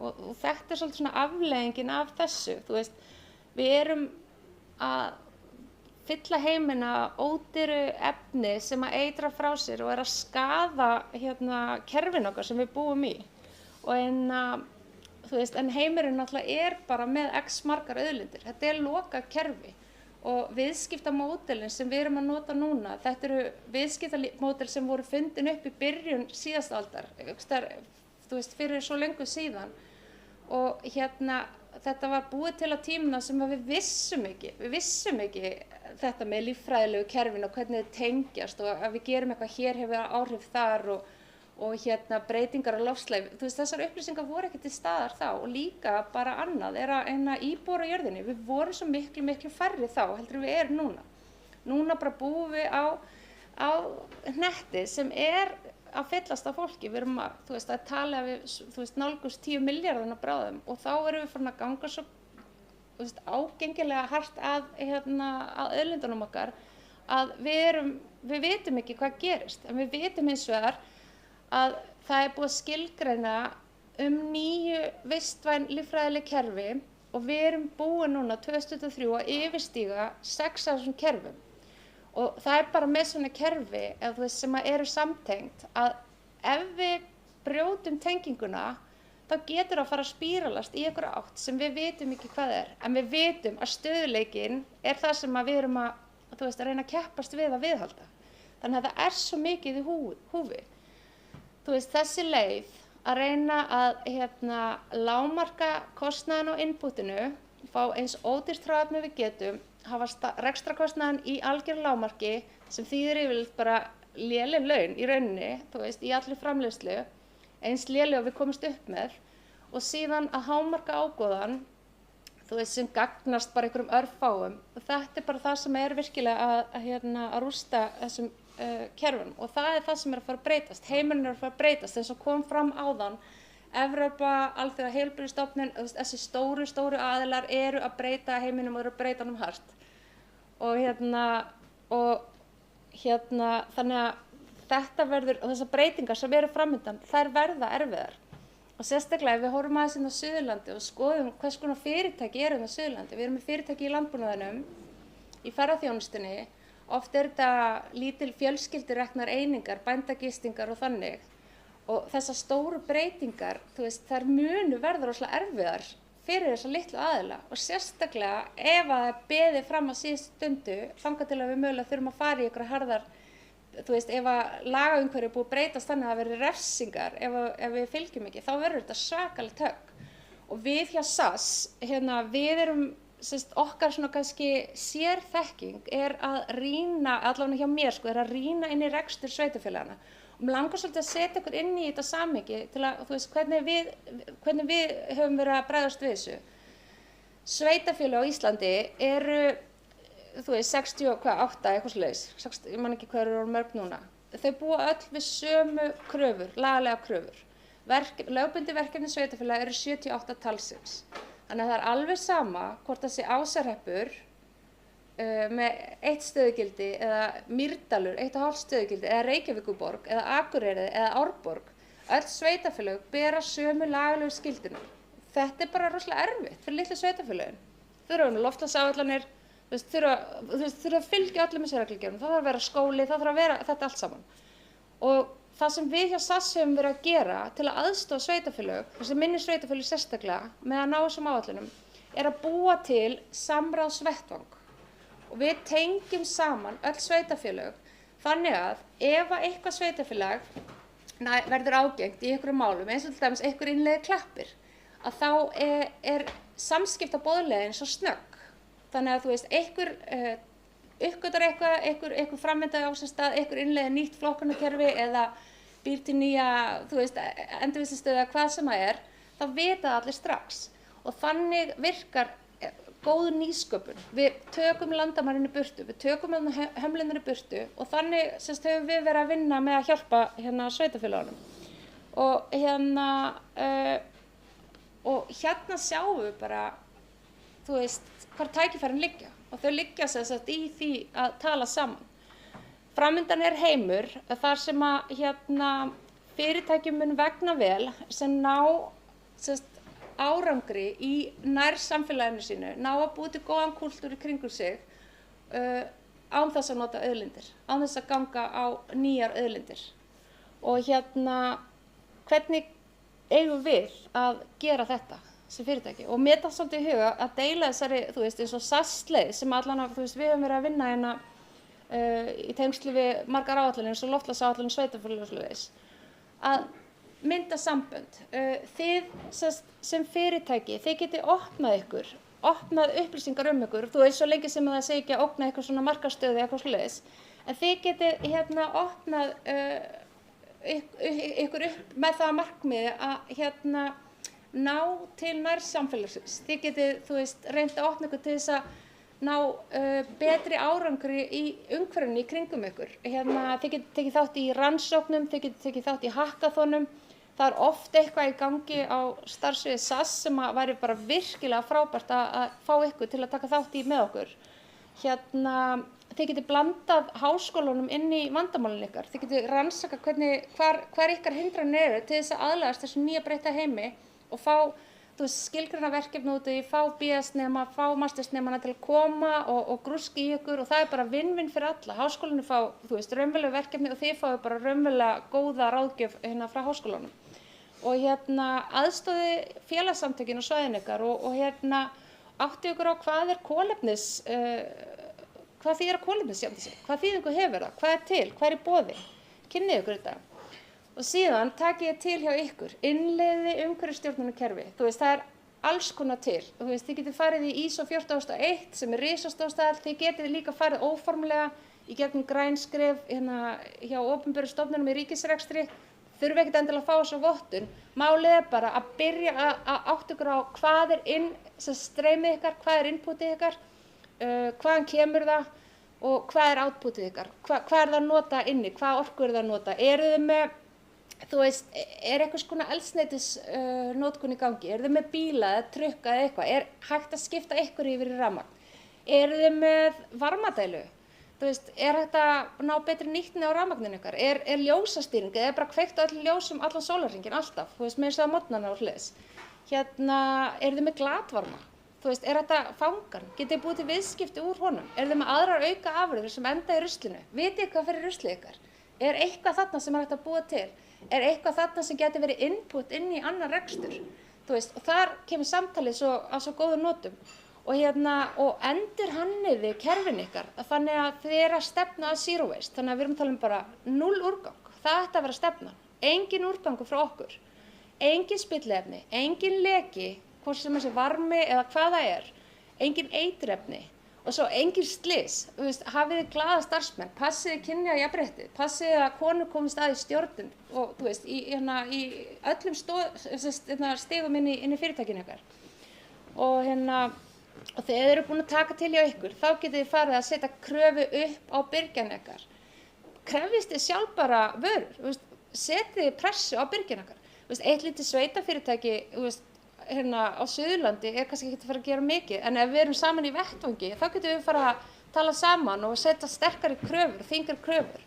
og þetta er svolítið svona afleiðingin af þessu, þú veist, við erum að fylla heimina ódýru efni sem að eitra frá sér og er að skaða hérna kerfin okkar sem við búum í og þú veist, en heimurinn náttúrulega er bara með x margar auðlindir, þetta er lokað kerfi og viðskiptamódelin sem við erum að nota núna, þetta eru viðskiptamódel sem voru fundin upp í byrjun síðasta aldar, þú veist, fyrir svo lengur síðan og hérna þetta var búið til á tímuna sem við vissum ekki þetta með líffræðilegu kerfin og hvernig þau tengjast og að við gerum eitthvað hér hefur áhrif þar og hérna breytingar á loftslagi. Þú veist, þessar upplýsingar voru ekki til staðar þá og líka bara annað er að íbúar á jörðinni, við vorum svo miklu færri þá heldur við erum núna. Núna bara búum við á hnetti sem er að fyllast á fólki, við erum að, þú veist, að tala við, þú veist, nálgust 10 milljarðana bráðum og þá erum við farin að ganga svo, þú veist, ágengilega hart að auðlindunum okkar að við vitum ekki hvað gerist, en við vitum hins vegar að það er búið að skilgreina nýju vistvæn líffræðileg kerfi og við erum búin núna 2023 að yfirstíga 6 af þessum kerfum. Og það er bara með svona kerfi sem eru samtengt að ef við brjótum tenginguna þá getur það að fara að spíralast í einhverja átt sem við vitum ekki hvað er. En við vitum að stöðugleikinn er það sem við erum að reyna að keppast við að viðhalda. Þannig að það er svo mikið í húfi. Þessi leið að reyna að lágmarka kostnaðinn á inputinu, fá eins ódýrt hráefni við getum, hafa rekstrakostnaðinn í algjöru lágmarki sem þýðir yfirleitt bara léleg laun í rauninni, í allri framleiðslu, eins léleg og við komumst upp með og síðan að hámarka ágóðan, þú veist, sem gagnast bara einhverjum örfáum. Og þetta bara það sem virkilega að rústa þessum kerfum og það það sem að fara að breytast. Heimurinn að fara að breytast, þess að kom fram áðan. Evrópa, Alþjóða heilbrigðisstofnun, þessi stóru aðilar eru að breyta heiminum og eru að breyta honum hart. Og þannig að þetta verður, og þessar breytingar sem eru framundan, þær verða erfiðar. Og sérstaklega ef við horfum aðeins inn á Suðurlandi og skoðum hvers konar fyrirtæki eru með Suðurlandi. Við erum með fyrirtæki í landbúnaðinum, í ferðaþjónustunni, oft þetta lítil fjölskyldureknar einingar, bændagistingar og þannig. Og þessar stóru breytingar, þú veist, þær munu verða rosalega erfiðar fyrir þessa litlu aðila og sérstaklega ef að það beði fram á síðustu stundu, þangað til að við mögulega þurfum að fara í ykkur harðar, þú veist, ef að lagaumhverfi er búið að breytast þannig að það verði refsingar ef við fylgjum ekki, þá verður þetta svakalegt högg. Og við hjá SAS, við erum, okkar svona kannski sérþekking að rýna, allavega hjá mér sko, að rýna inn í rekstur sveitarfélagana. Og mér langar svolítið að setja ykkur inn í þetta samhengi til að, þú veist, hvernig við höfum verið að bregðast við þessu. Sveitarfélög á Íslandi eru, þú veist, 68 eitthvað svoleiðis, ég man ekki hvað eru mörg núna. Þau búa öll við sömu kröfur, lagalega kröfur. Lögbundin verkefni sveitarfélaga eru 78 talsins. Þannig að það er alveg sama hvort það sé Ásarhreppur með 1 stöðugildi eða Mýrdalur 1,5 stöðugildi eða Reykjavíkurborg eða Akureyri eða Árborg. Öll sveitarfélög bera sömu lagalegu skyldurnar. Þetta er bara rosalega erfitt fyrir litlu sveitarfélögin. Þau eru loftslagsáætlanir, þurfa að fylgja öllum þessu reglugerðum. Það þarf að vera skóli, það þarf að vera þetta allt saman. Og það sem við hjá SAS höfum verið að gera til að aðstoða sveitarfélög, þessi minni sveitarfélög sérstaklega, með að ná þessum áætlunum, er að búa til samráðsvettvang. Og við tengjum saman öll sveitarfélög þannig að ef eitthvað sveitarfélag verður ágengt í einhverjum málum, eins og til dæmis einhver innleiðir klappir, að þá er samskiptaboðleiðin svo snögg. Þannig að þú veist, einhver uppgötar einhver framvindaði á sér stað, einhver innleiðir nýtt flokkunarkerfi eða býr til nýja, þú veist, endurvinnslustöð eða hvað sem það þá vita það allir strax. Og þannig virkar góð nýsköpun. Við tökum landamærin í burtu, við tökum hömlunar í burtu og þannig höfum við verið að vinna með að hjálpa sveitarfélögunum. Og sjáum við bara, þú veist, hvar tækifærin liggja og þau liggja í því að tala saman. Framundan er heimur þar sem að fyrirtækjum mun vegna vel sem ná árangri í nærsamfélaginu sínu, ná að búa til góðan kúltúr í kringum sig án þess að nota auðlindir, án þess að ganga á nýjar auðlindir. Og hvernig eigum við að gera þetta sem fyrirtæki? Og mér datt svolítið í huga að deila þessari, þú veist, eins og SAS-leið sem allan að, þú veist, við höfum verið að vinna í tengslu við margar áætlanir eins og loftslagsáætlanir sveitarfélagsins, að mynda sambönd. Þið sem fyrirtæki, þið getið opnað upplýsingar ykkur, þú veist svo lengi sem það segi ekki að ógna eitthvað svona markaðsstöðu eitthvað svoleiðis, en þið getið opnað ykkur upp með það markmiði að ná til nærsamfélagsins. Þið getið, þú veist, reynt að opna ykkur til þess að ná betri árangri í umhverfinu í kringum ykkur. Þið getið tekið þátt í rannsóknum, þið getið tekið þátt í hackathonum. Það er oft eitthvað í gangi á starfsviði SAS sem væri bara virkilega frábært að fá ykkur til að taka þátt í með okkur. Þið getið blandað háskólunum inn í vandamálin ykkar. Þið getið rannsaka hvar ykkar hindranir eru til þess að aðlagast þessu nýja breytta heimi og fá skilgreina verkefni út í, fá BS-nema, fá mastersnemana til að koma og grúski í ykkur og það er bara vinn-vinn fyrir alla. Háskólinu fá, þú veist, raunveruleg verkefni og þið fáið bara raunverulega góða ráðgjöf frá háskólanum. Og aðstoði félagssamtökin og svæðin ykkar og átti ykkur á hvað er kolefnis, hvað þýðir að kolefnisjafna sig, hvað þýðingu hefur það, hvað er til, hvað er í boði, kynnið ykkur þetta. Og síðan takið ég til hjá ykkur, innleiði umhverfisstjórnunarkerfi. Þú veist, það er alls konar til. Þú veist, þið getið farið í ISO 14001 sem er risastór staðall, þið getið líka farið óformlega í gegnum græn skref hjá opinberu stofnunum í ríkisrekstri. þurfi ekkert endilega að fá þessa vottun. Málið bara að byrja að átta ykkur á hvað streymið ykkar, hvað inputið ykkar, hvaðan kemur það og hvað outputið ykkar, hvað það að nota inni, hvað orku það að nota. Eru þið með, þú veist, einhvers konar eldsneytisnotkun í gangi? Eru þið með bíla eða trukka eða eitthvað? Hægt að skipta ykkur yfir í rafmagn? Eru þið með varmadælu? Þú veist, hægt að ná betri nýtni á rafmagninu ykkar? Er ljósastýring eða bara kveikt á öllum ljósum allan sólarhringinn alltaf? Þú veist, með þess að mótnana og hliðis. Eru þið með glatvarma? Þú veist, þetta fangan? Getið þið búið til viðskipti úr honum? Eru þið með aðrar auka afurðir sem enda í ruslinu? Vitið þið hvað fyrir ruslið ykkar? Er eitthvað þarna sem hægt að búa til? Er eitthvað þarna sem geti verið input inn í annan rekstur? Þú veist, og þar kemur samtalið á svo góðum notum. Og endurhanniði kerfin ykkar, þannig að þið eru að stefna að zero waste. Þannig að við erum að tala um bara 0 úrgang. Það ætti að vera stefnan. Engin úrgangur frá okkur. Engin spilliefni, engin leki, hvort sem þessi varmi eða hvað það er. Engin eiturefni. Og svo engin slys. Þú veist, hafið þið glaða starfsmenn, passið kynjajafnréttið, passið að konur komist að í stjórnum og þú veist, í öllum stigum inn í fyrirtækinu ykkar. Og þegar þið eru búin að taka til hjá ykkur, þá getið þið farið að setja kröfu upp á byrgjan ykkar. Krefjist þið sjálfbæra vörur, setið þið pressu á byrgjan ykkar. Eitt lítið sveitafyrirtæki á Suðurlandi kannski ekki að fara að gera mikið, en ef við erum saman í vettvangi, þá getum við fara að tala saman og setja sterkari kröfur, þyngri kröfur.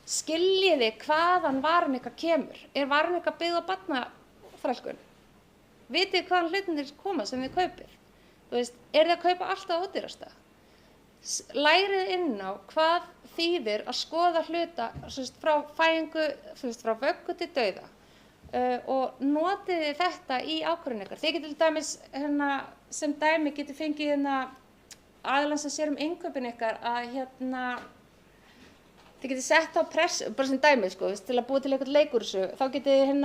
Skiljið þið hvaðan varan ykkar kemur? Er varan ykkar byggð á barnafrælkun? Vitið þið hvaðan hlutirnir koma sem þið kaupið? Þið að kaupa alltaf ódýrasta? Lærið inn á hvað þýðir að skoða hluta frá fæðingu, frá vöggu til dauða. Og notið þið þetta í ákvörðun ykkar. Þið getið til dæmis, sem dæmi getið fengið aðilann sem sér innkaupin ykkar að þið getið sett á press, bara sem dæmi til að búa til eitthvað leikur þessu, þá getið þið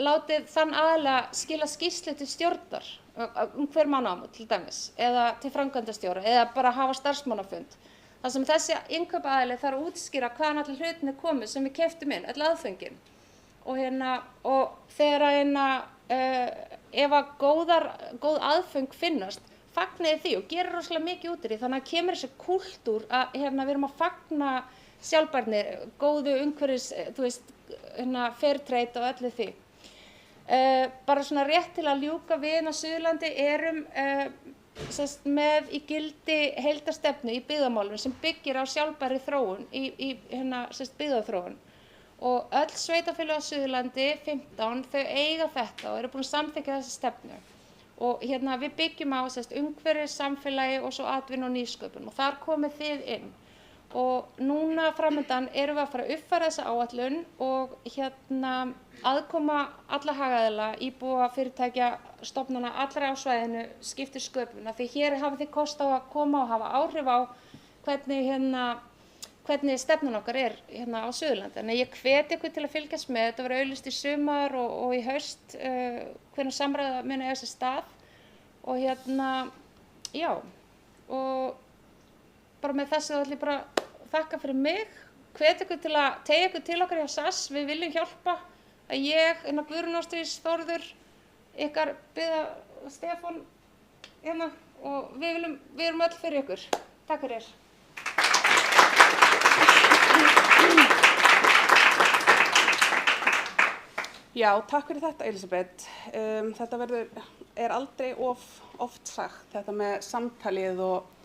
látið þann aðila skila skýrslu til stjórnar hver mánaðamót til dæmis, eða til framkvæmdastjóra, eða bara hafa starfsmannafund. Það sem þessi innkaupaðili þarf að útskýra hvaðan allir hlutinni komu sem við keyptum inn, öll aðföngin. Og þegar ef að góð aðföng finnast, fagniði því og gerir rosalega mikið út í því, þannig að kemur þessi kúltúr að við erum að fagna sjálfbærni, góðu umhverfis, fair trade og öllu því. Bara svona rétt til að ljúka við á Suðurlandi erum með í gildi heildarstefnu í byggðamálum sem byggir á sjálfbærri þróun í byggðaþróun. Og öll sveitarfélög á Suðurlandi, 15, þau eiga þetta og eru búin að samþykkja þessa stefnu. Og við byggjum á umhverfis, samfélagi og svo atvinnu og nýsköpun og þar komið þið inn. Og núna framöndan erum við að fara að uppfæra þessa áætlun og aðkoma alla hagaðila, íbúa, fyrirtækja, stofnana, allra á svæðinu skiptir sköpun. Því hér hafið þið kost á að koma og hafa áhrif á hvernig stefnan okkar er á Suðurlandi. Þannig ég hvet ykkur til að fylgjast með. Þetta verður auglýst í sumar og í haust hvenær samræða muni eiga sér stað. Og já, og bara með þessu þá ætlum ég bara að þakka fyrir mig. Hvet ykkur til að teygja ykkur til okkar hjá SAS. Við viljum hjálpa. Að ég, Guðrún Ástdís, Þórður, ykkar byggða Stefán og við erum öll fyrir ykkur. Takk fyrir. Já, takk fyrir þetta, Elísabet. Þetta er aldrei oft sagt, þetta með samtalið og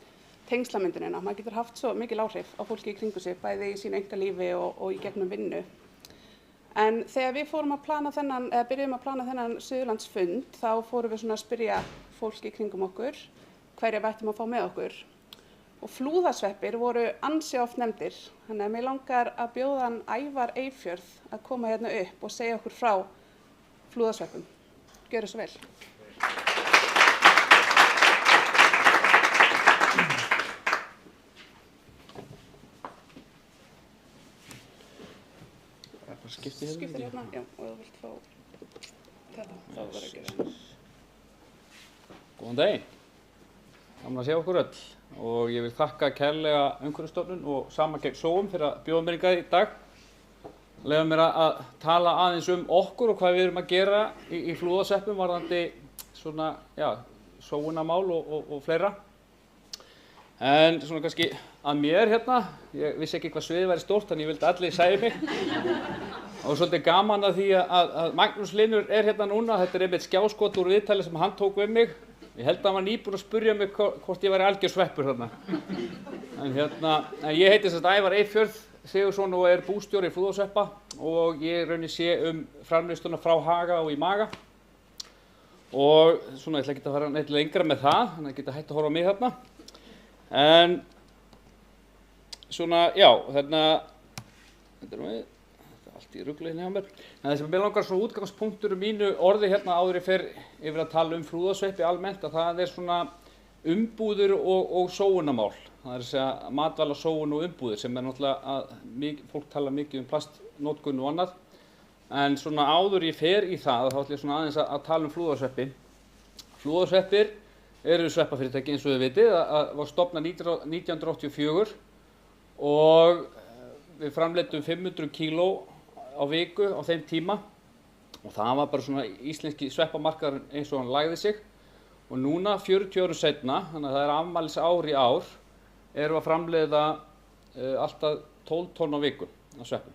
tengslamyndunina. Maður getur haft svo mikil áhrif á fólki í kringu sig, bæði í sínu einkalífi og í gegnum vinnu. En þegar við byrjum að plana þennan Suðurlandsfund, þá fórum við svona að spyrja fólki í kringum okkur hverja við ættum að fá með okkur. Og flúðasveppir voru ansi oft nefndir, þannig að mig langar að bjóða hann Ævar Eyfjörð að koma hérna upp og segja okkur frá flúðasveppum. Gjörðu svo vel. Skiptir hérna, já, og þú vilt fá þetta, þá verður að gera svona. Góðan daginn. Gaman að sjá okkur öll og ég vil þakka kærlega Umhverfisstofnun og Saman gegn sóum fyrir að bjóða mér hingað í dag. leyfa mér að tala aðeins okkur og hvað við erum að gera í flúðasveppum varðandi svona, já, sóunarmál og fleira. En svona kannski að mér hérna, ég vissi ekki hvað sviðið væri stórt, þannig ég vildi allir segja mig. Og svolítið gaman að því að Magnús Hlynur hérna núna, þetta einmitt skjáskot úr viðtali sem hann tók við mig. Ég held að hann var nýbúinn að spyrja mig hvort ég væri algjör sveppur þarna. En ég heiti sem sagt Ævar Eyfjörð Sigurðsson og bústjóri flúðasveppa og ég raunir sé framleiðsluna frá Haga og í Maga. Og svona, ég ætla ekki að fara neitt lengra með það, þannig að ég geta hægt að horfa á mig þarna. En svona, já, þetta er allt í rugli hérna hjá mér. En það sem mér langar svona útgangspunktur mínu orði hérna áður ég fer yfir að tala flúðasveppi almennt, að það er svona umbúðir og sóunarmál. Það er að segja matvæla, sóun og umbúðir sem náttúrulega að fólk tala mikið plastnotkun og annað. En svona áður ég fer í það, þá ætla ég svona aðeins að tala flúðasveppi. Flúðasveppir eru sveppafyrirtæki eins og þið vitið, var stofnað 1984 og við framleiddum 500 kíló á viku á þeim tíma og það var bara svona íslenski sveppamarkaðurinn eins og hann lagði sig. Og núna 40 árum seinna, þannig að það er afmælis ár í ár, erum við að framleiða alltaf 12 tonn á viku af sveppum.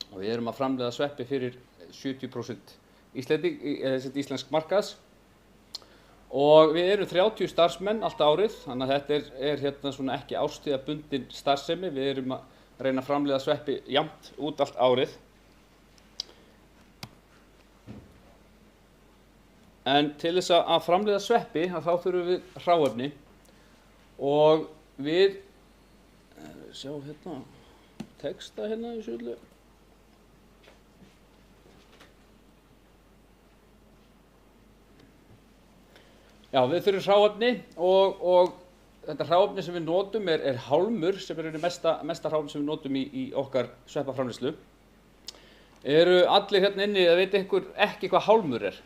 Og við erum að framleiða sveppi fyrir 70% íslensk markaðs. Og við erum 30 starfsmenn allt árið, þannig að þetta er hérna svona ekki árstíðabundin starfsemi. Við erum að reyna að framleiða sveppi jafnt út allt árið. En til þess að framleiða sveppi, þá þurfum við hráefni og við, sjá hérna, texta hérna í sjölu. Já, við þurfum hráefni og þetta hráefni sem við notum er hálmur sem er mesta hráefni sem við notum í okkar sveppaframleiðslu. Eru allir hérna inni, það veit einhver ekki hvað hálmur er?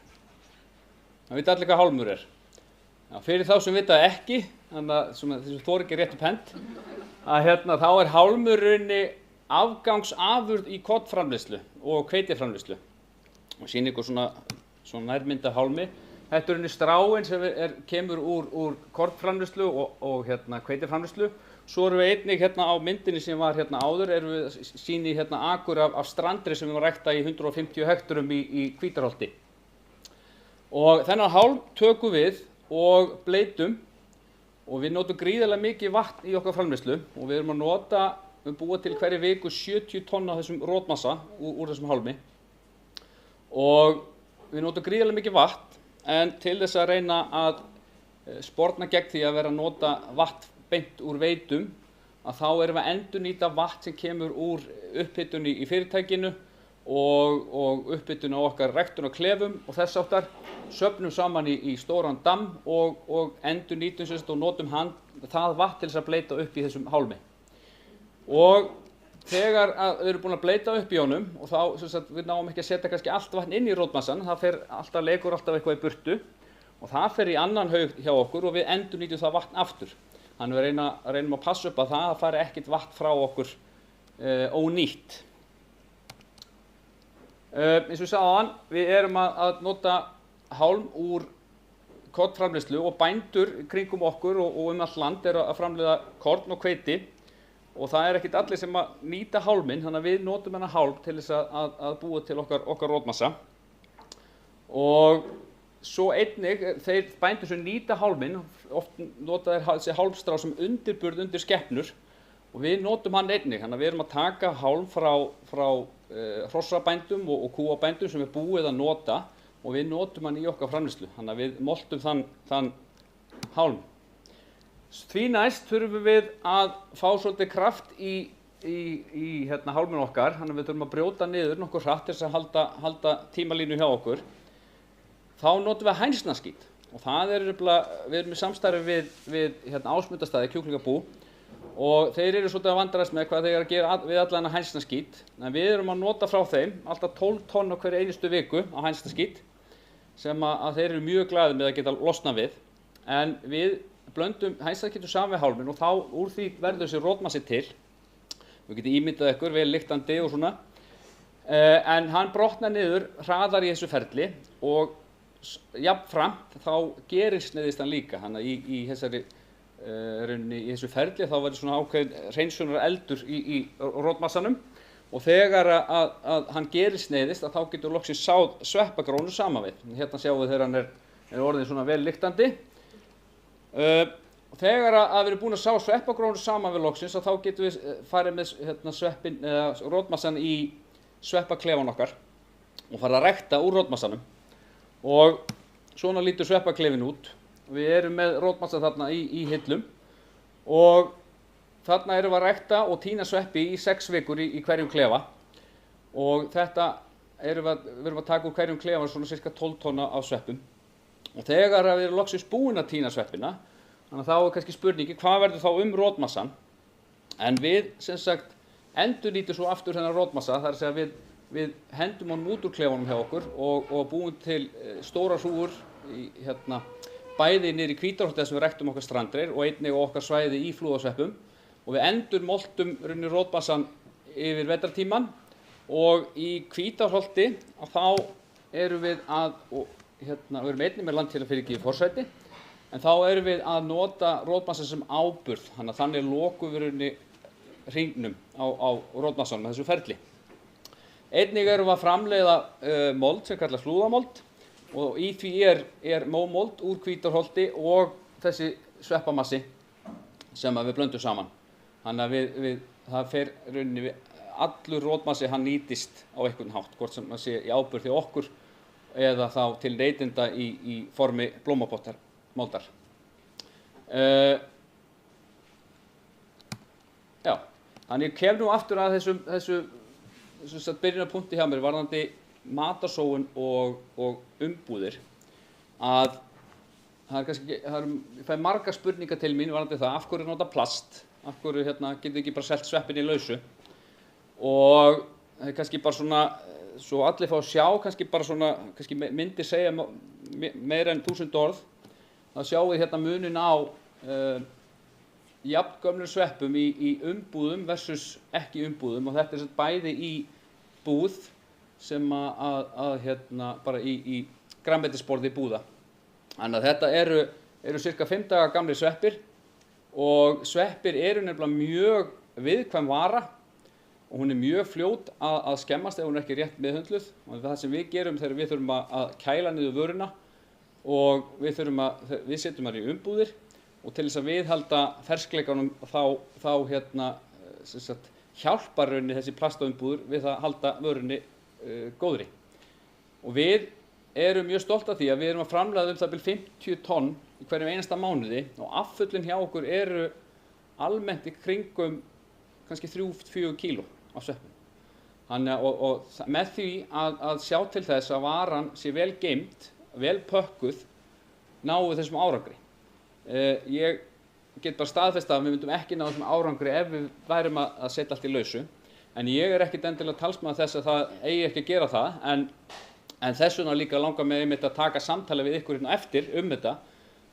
Það veit allir hvað hálmur er. Já, fyrir þá sem vita ekki, þannig að þessum þor ekki rétt upp hend, að þá er hálmurinn afgangsafurð í kornframleiðslu og hveitiframleiðslu. Og sýnir ykkur svona nærmynd af hálmi. Þetta er stráin sem kemur úr kornframleiðslu og hveitiframleiðslu. Svo erum við einnig á myndinni sem var áður, erum við sýni akur af strandri sem við varum að rækta í 150 hekturum í Hvítarholti. Og þennan hálm tökum við og bleytum og við notum gríðarlega mikið vatn í okkar framleiðslu og við erum að búa til hverju viku 70 tonn af þessum rótmassa úr þessum hálmi. Og við notum gríðarlega mikið vatn en til þess að reyna að sporna gegn því að vera að nota vatn beint úr veitum að þá erum við að endurnýta vatn sem kemur úr upphitun í fyrirtækinu og upphitun á okkar ræktun og klefum og þess áttar, söfnum saman í stóran damm og endurnýtum og notum það vatn til þess að bleyta upp í þessum hálmi. Og þegar við erum búin að bleyta upp í honum og þá við náum ekki að setja kannski allt vatn inn í rótmassan, það leikur alltaf eitthvað í burtu og það fer í annan haug hjá okkur og við endurnýtum það vatn aftur. Þannig við reynum að passa upp að það fari ekkert vatn frá okkur ónýtt. Eins og ég sagði áðan, við erum að nota hálm úr kornframleiðslu og bændur kringum okkur og allt land eru að framleiða korn og hveiti og það er ekkert allir sem að nýta hálminn, þannig að við notum þennan hálm til þess að búa til okkar rótmassa. Og svo einnig, þeir bændur sem nýta hálminn, oft nota þeir þessi hálmstrá sem undirburð undir skepnur og við notum hann einnig, þannig að við erum að taka hálm frá hrossabændum og kúabændum sem er búið að nota og við notum hann í okkar framleiðslu, þannig að við moltum þann hálm. Því næst þurfum við að fá svolítið kraft í hálminn okkar, þannig að við þurfum að brjóta niður nokkuð hratt til þess að halda tímalínu hjá okkur. Þá notum við hænsnaskít og það við erum í samstarfi við Ásmundarstaði kjúklingabú og þeir eru svolítið að vandræðast með hvað þeir eru að gera við allan þennan hænsnaskít. En við erum að nota frá þeim alltaf 12 tonn á hverju einustu viku á hænsnaskít sem að þeir eru mjög glaðir með að geta losna við. En við blöndum hænsnaskítu saman við hálminn og þá úr því verður þessi rótmassi til. Við getum ímyndað ykkur vel lyktandi og svona. en hann brotnar niður hraðar í þessu ferli og jafnframt þá gerilsneiðist hann líka. Þannig að í þessu ferli þá verður svona ákveðin hreinsunar eldur í rótmassanum og þegar að hann gerilsneiðist þá getur loksins sáð sveppagrónu saman við. Hérna sjáum við þegar hann er orðin svona vel lyktandi. Þegar að við erum búin að sá sveppagrónu saman við loksins þá getum við farið með sveppin eða rótmassan í sveppaklefan okkar og farið að rækta úr rótmassanum. Og svona lítur sveppaklefin út. Við erum með rótmassa þarna í hillum og þarna erum við að rækta og tína sveppi í 6 vikur í hverjum klefa og þetta við erum að taka úr hverjum klefa svona cirka 12 tonna af sveppum. Og þegar við erum loksins búin að tína sveppina, þannig að þá er kannski spurningi hvað verður þá rótmassan. En við sem sagt endurnýtum svo aftur þennan rótmassa, það er að segja við hendum honum út úr klefunum hjá okkur og búum til stóra hrúgur bæði niður í Hvítárholti þar sem við ræktum okkar strandreyr og einnig á okkar svæði í flúðasveppum. Og við endurmoltum rótmassan yfir vetrartímann og í Hvítárholti þá erum við við erum einnig með landhelgisgæslufyrirtæki í forsæti, en þá erum við að nota rótmassa sem áburð, þannig lokum við hringnum á rótmassanum með þessu ferli. Einnig erum við að framleiða mold sem kallast flúðamold og í því er mómold úr Hvítárholti og þessi sveppamassi sem við blöndum saman. Þannig að það fer allur rótmassi hann nýtist á einhvern hátt, hvort sem það sé í áburð hjá okkur eða þá til neytenda í formi blómapottamoldar. Þannig ég kem nú aftur að þessu byrjunarpunkti hjá mér varðandi matarsóun og umbúðir að ég fæ margar spurningar til mín varðandi það af hverju nota plast, af hverju getur ekki bara selt sveppin í lausu og það er kannski bara svona svo allir fá að sjá kannski myndir segja meira en 1000 orð þá sjáum við munin á jafngömlum sveppum í umbúðum versus ekki umbúðum og þetta er bæði í búð sem bara í grænmetisborði búða. Þannig að þetta eru cirka 5 daga gamlir sveppir og sveppir eru nefnilega mjög viðkvæm vara og hún er mjög fljót að skemmast ef hún er ekki rétt meðhöndluð og það sem við gerum þegar við þurfum að kæla niður vöruna og við setjum þær í umbúðir og til þess að viðhalda ferskleikanum þá hjálpar þessi plastumbúður við að halda vörunni góðri. Og við erum mjög stolt af því að við erum að framleiða það bil 50 tonn í hverjum einasta mánuði og afföllin hjá okkur eru almennt í kringum kannski 3-4 kíló af sveppum. Þannig og með því að sjá til þess að varan sé vel geymd, vel pökkuð, náum við þessum árangri. Ég get bara staðfest að við myndum ekki ná þessum árangri ef við værum að setja allt í lausu, en ég er ekkert endilega talsmaður þess að það eigi ekki að gera það, en þess vegna líka langar mig einmitt að taka samtali við ykkur hérna eftir þetta.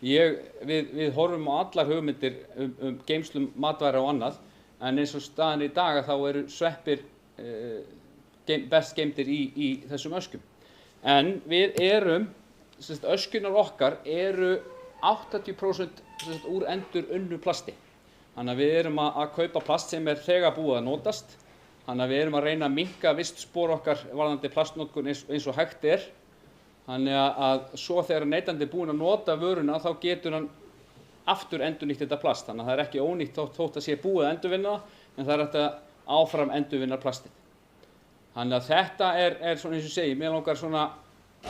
Við horfum á allar hugmyndir geymslum matværa og annað, en eins og staðan í dag þá eru sveppir best geymdir í þessum öskum. En við öskunar okkar eru 80% úr endur unnu plasti. Þannig að við erum að kaupa plast sem er þegar búið að notast. Þannig að við erum að reyna að minnka vistspor okkar varðandi plastnotkun eins og hægt er. Þannig að svo þegar neytandi er búinn að nota vöruna þá getur hann aftur endurnýtt þetta plast. Þannig að það er ekki ónýtt þótt að sé búið að endurvinna það, en það er hægt að áfram endurvinna plastið. Þannig að þetta er svona eins og segi, mér langar svona,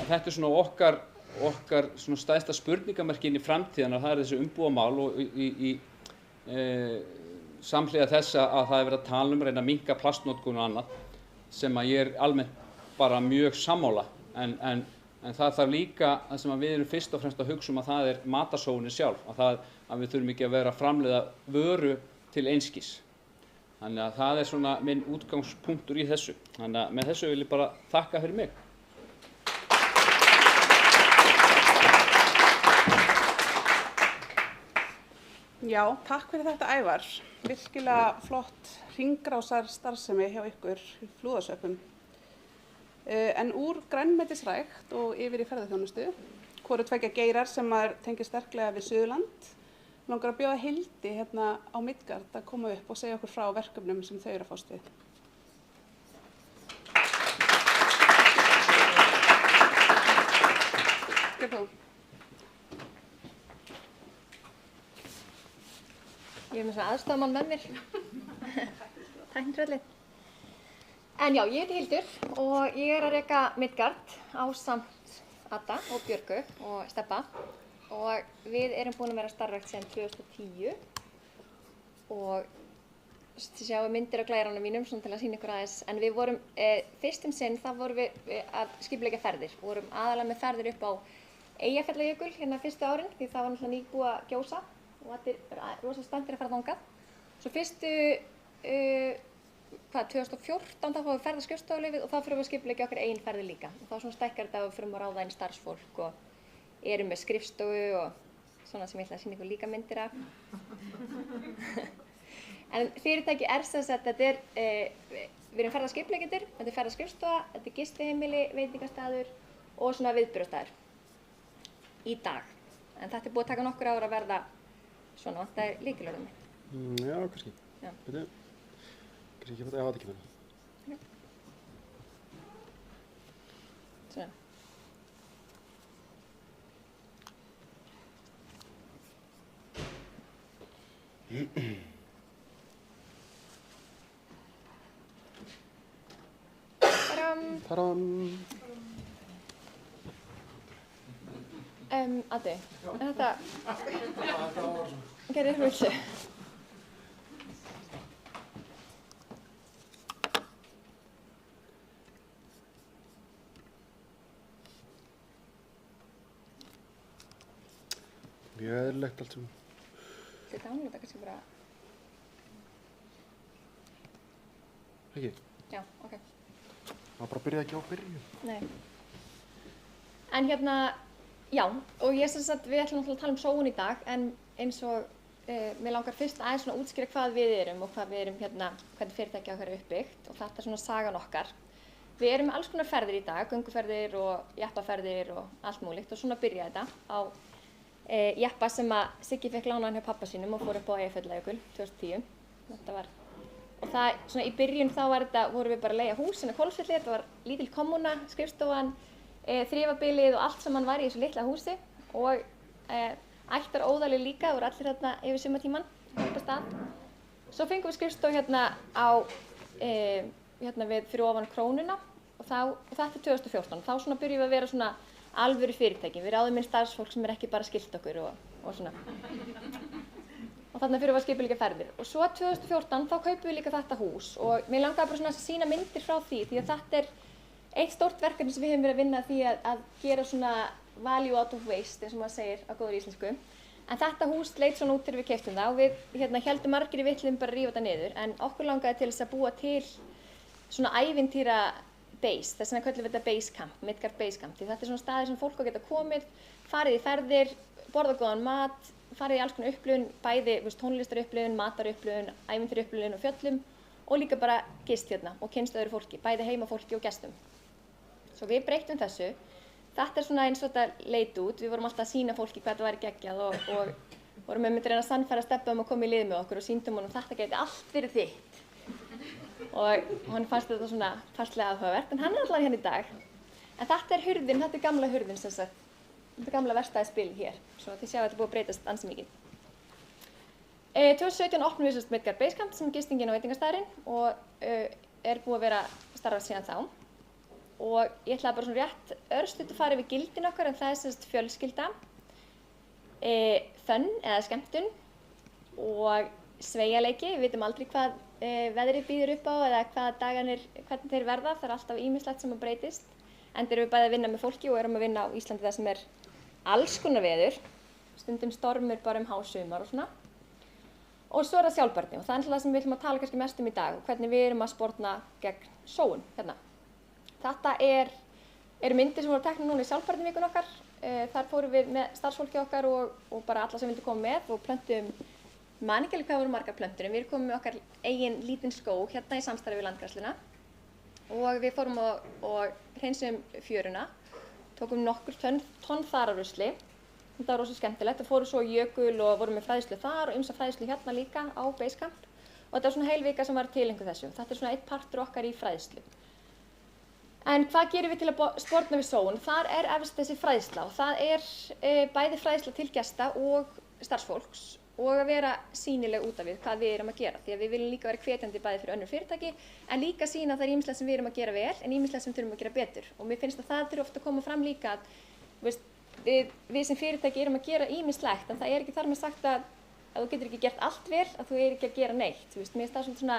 þetta er svona okkar svona stærsta spurningamerki inn í framtíðina, það er þessi umbúðamál og samhliða þess að það er verið að tala reyna að minnka plastnotkun og annað sem að ég er almennt bara mjög sammála en það þarf líka það sem við erum fyrst og fremst að hugsa að það er matarsóunin sjálf að við þurfum ekki að vera að framleiða vöru til einskis. Þannig að það er svona minn útgangspunktur í þessu. Þannig að með þessu vil ég bara þakka fyrir mig. Já, takk fyrir þetta Ævar. Virkilega flott hringrásar starfsemi hjá ykkur í flúðasveppum. En úr grænmetisrækt og yfir í ferðaþjónustu, hvoru tveggja geirar sem tengir sterklega við Suðurland, langar að bjóða Hildi hérna á Midgard að koma upp og segja okkur frá verkefnum sem þau eru að fást við. Gjör þú. Ég með svona aðstoðarmann með mér. Tæknitröllið. En já, ég heiti Hildur og ég að reka Midgard ásamt Adda og Björgu og Stebba. Og við erum búin að vera starfrækt síðan 2010 og þið sjáum myndir á glæranum mínum svona til að sýna ykkur aðeins. En við vorum, fyrst sinn þá vorum við að skipuleggja ferðir. Við vorum aðalega með ferðir upp á Eyjafjallajökul hérna fyrstu árin því það var náttúrulega nýbúið að gjósa og allir rosa spenntir að fara þangað. Svo fyrstu, 2014 þá fáum við ferðaskrifstofuleyfið og þá fyrir við að skipuleggja okkar eigin ferðir líka. Og þá svona stækkar þetta og við fyrir að ráða inn starfsfólk og erum með skrifstofu og svona sem ég ætla að sýna ykkur líka myndir af. En fyrirtæki er sem sagt, þetta við erum ferðaskipuleggjendur, þetta er ferðaskrifstofa, þetta er gistiheimili, veitingastaður og svona viðburðastaður í dag. En þetta er búið að taka nokkur ár að verða svona, þetta er lykilorðið mitt. Já, kannski. Já. Veitu, kannski ekki þetta, já, þetta kemur. Svona. Taram! Addi, þetta gerir hullu. Mjög eðlilegt allt sem. Þetta downloada kannski bara. Ekki? Já, ok. Það bara byrjaði ekki á byrju. Nei. En hérna, já, og ég sem sagt, við ætlum náttúrulega að tala um sóun í dag, en eins og mér langar fyrst aðeins svona að útskýra hvað við erum og hvað við erum hérna, hvernig fyrirtæki okkar er uppbyggt og þetta er svona sagan okkar. Við erum með alls konar ferðir í dag, gönguferðir og jeppaferðir og allt múlíkt og svona byrjaði þetta á jeppa sem að Siggi fekk lánaðan hjá pappa sínum og fór upp á Eyjafjallajökul 2010. Og það, svona í byrjun þá vorum við bara að leigja hús inn á Hvolsvelli, þetta var lítil kommúna, skrifstofan, þrifabilið og allt saman var í þessu litla húsi og ættar óðali líka, voru allir hérna yfir sumartíman, upp á stað. Svo fengum við skrifstof hérna við fyrir ofan Krónuna og þetta er 2014, þá svona byrjum við að vera svona alvöru fyrirtæki, við ráðum inn starfsfólk sem er ekki bara skilt okkur og svona. Og þarna fyrir við að skipuleggja ferðir. Og svo 2014 þá kaupum við líka þetta hús og mér langaði bara svona að sýna myndir frá því að þetta er eitt stórt verkefni sem við hefum verið að vinna því að gera svona value out of waste eins og maður segir á góðri íslensku. En þetta hús leit svona út þegar við keyptum það og við héldum margir í vitlum bara að rífa þetta niður en okkur langaði til þess að búa til svona ævintýra base, þess vegna köllum við þetta base camp, Midgard base camp. Því þetta er svona staðir sem fólk geta komið, farið í ferðir, borðað góðan mat, farið í alls konar upplifun, bæði tónlistarupplifun, matarupplifun, ævintýraupplifun og fjöllum og líka bara gist hérna og kynnst öðru fólki, bæði heimafólki og gestum. Svo við breyttum þessu. Þetta er svona eins og þetta leit út. Við vorum alltaf að sýna fólki hvað þetta væri geggjað og vorum með að reyna að sannfæra Stebba að koma í lið með okkur og sýndum honum þetta geti allt fyrir þitt. Og hann fannst þetta svona farslega áhugavert, en hann er allavega hérna í dag. En þetta er hurðin, þetta er gamla hurðin sem sagt. Þetta er gamla verkstæðisspil hér, svo þið sjáu að þetta er búið að breytast ansi mikið. 2017 opnum við Midgard Base Camp sem gistingin og veitingastaðurinn og er búið að vera starfað síðan þá. Og ég ætlaði bara svona rétt örstutt að fara yfir gildin okkar, en það er sem sagt fjölskylda, fun eða skemmtun og sveigjanleiki. Við vitum aldrei hvað veðrið býður upp á eða hvernig þeir verða, það er alltaf ýmislegt sem breytist. Enda erum við bæði að vinna með fólki og erum að vinna á Íslandi það sem er alls konar veður, stundum stormur bara hásumar og svona. Og svo er það sjálfbærni og það er það sem við ætlum að tala kannski mest í dag og hvernig við erum að sporna gegn sóun hérna. Þetta eru myndir sem voru teknar núna í sjálfbærnivikun okkar. Þar fórum við með starfsfólki okkar og bara alla sem vildu koma með og plöntum, man ekki alveg hvað voru margar plöntur, en við erum komið með okkar eigin lítinn skóg hérna í samstarfi við Landgræðsluna. og við fórum og hreinsum fjöruna, tókum nokkur tonn þar af rusli. Þetta var rosa skemmtilegt og fórum svo í jökul og vorum með fræðslu þar og ýmsa fræðslu hérna líka á Basecamp. Og þetta var svona heil vika sem var tileinkuð þessu. Þetta er svona einn partur okkar í fræðslu. En hvað gerum við til að sporna við sóun? Þar er efst þessi fræðsla og það er bæði fræðsla til gesta og starfsfólks og að vera sýnileg út af við hvað við erum að gera. Því að við viljum líka vera hvetjandi bæði fyrir önnur fyrirtæki en líka sýna að það er ýmislegt sem við erum að gera vel en ýmislegt sem þurfum að gera betur. Og mér finnst að það þurfi ofta að koma fram líka að við sem fyrirtæki erum að gera ýmislegt en það er ekki þar með sagt að þú getur ekki gert allt vel að þú ekki að gera neitt. Mér finnst það svolítið svona,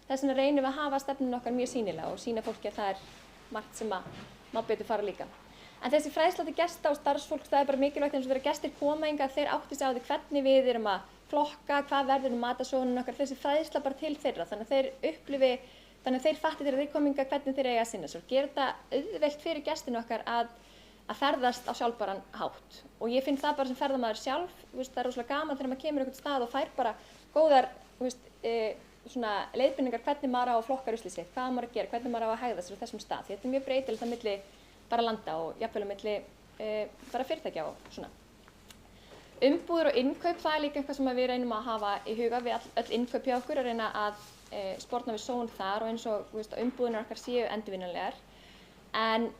þess vegna reynum við að hafa stefnun okkar mjög sýnilega og sýna fólki að það er margt sem að má betur fara líka. En þessi fræðsla til gesta og starfsfólks, það er bara mikilvægt eins og þegar gestir koma hingað, þeir átti sig á því hvernig við erum að flokka, hvað verður matarsóunin okkar, þessi fræðsla bara til þeirra, þannig að þeir fatti þegar þeir koma hingað hvernig þeir eiga að sinna sér. Gera þetta auðvelt fyrir gestinu okkar að ferðast á sjálfbæran hátt. Og ég finn það bara sem ferðamaður sjálf, það er rosalega gaman þegar maður kemur einhvern stað og fær bara góðar svona leiðbeiningar hvernig maður á að flokka ruslið sitt, hvað maður að gera, hvernig maður á að hegða sér á þessum stað. Þetta er mjög breytilegt á milli bara landa og jafnvel á milli bara fyrirtækja og svona. Umbúðir og innkaup, það er líka eitthvað sem við reynum að hafa í huga við öll innkaup hjá okkur að reyna að sporna við sóun þar og eins og umbúðirnar okkar séu endurvinnanlegar. En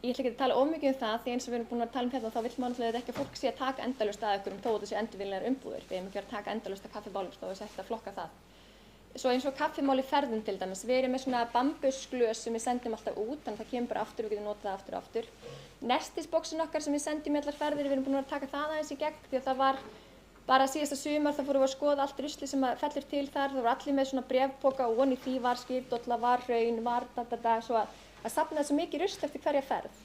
ég ætla ekki að tala of mikið það því eins og við erum búin að tala hérna þá vill maður náttúrulega ekki að fólk sé að taka endalaust að okkur þó að þessu endurvinnanlegar umbúðir. Við hefum ekki verið að taka endalaust að kaffibálum og þess að flokka það. Svo eins og kaffimál í ferðum til dæmis, við erum með svona bambusglös sem við sendum alltaf út, þannig að það kemur bara aftur og við getum notað það aftur og aftur. Nestisboxin okkar sem við sendum í allar ferðir, við erum búin að taka það aðeins í gegn því að það var bara síðasta sumar, þá fórum við að skoða allt rusli sem fellur til þar, það voru allir með svona bréfpoka og ofan í því var skyrdolla, var hraun, var svo að safna þessu mikið rusl eftir hverja ferð.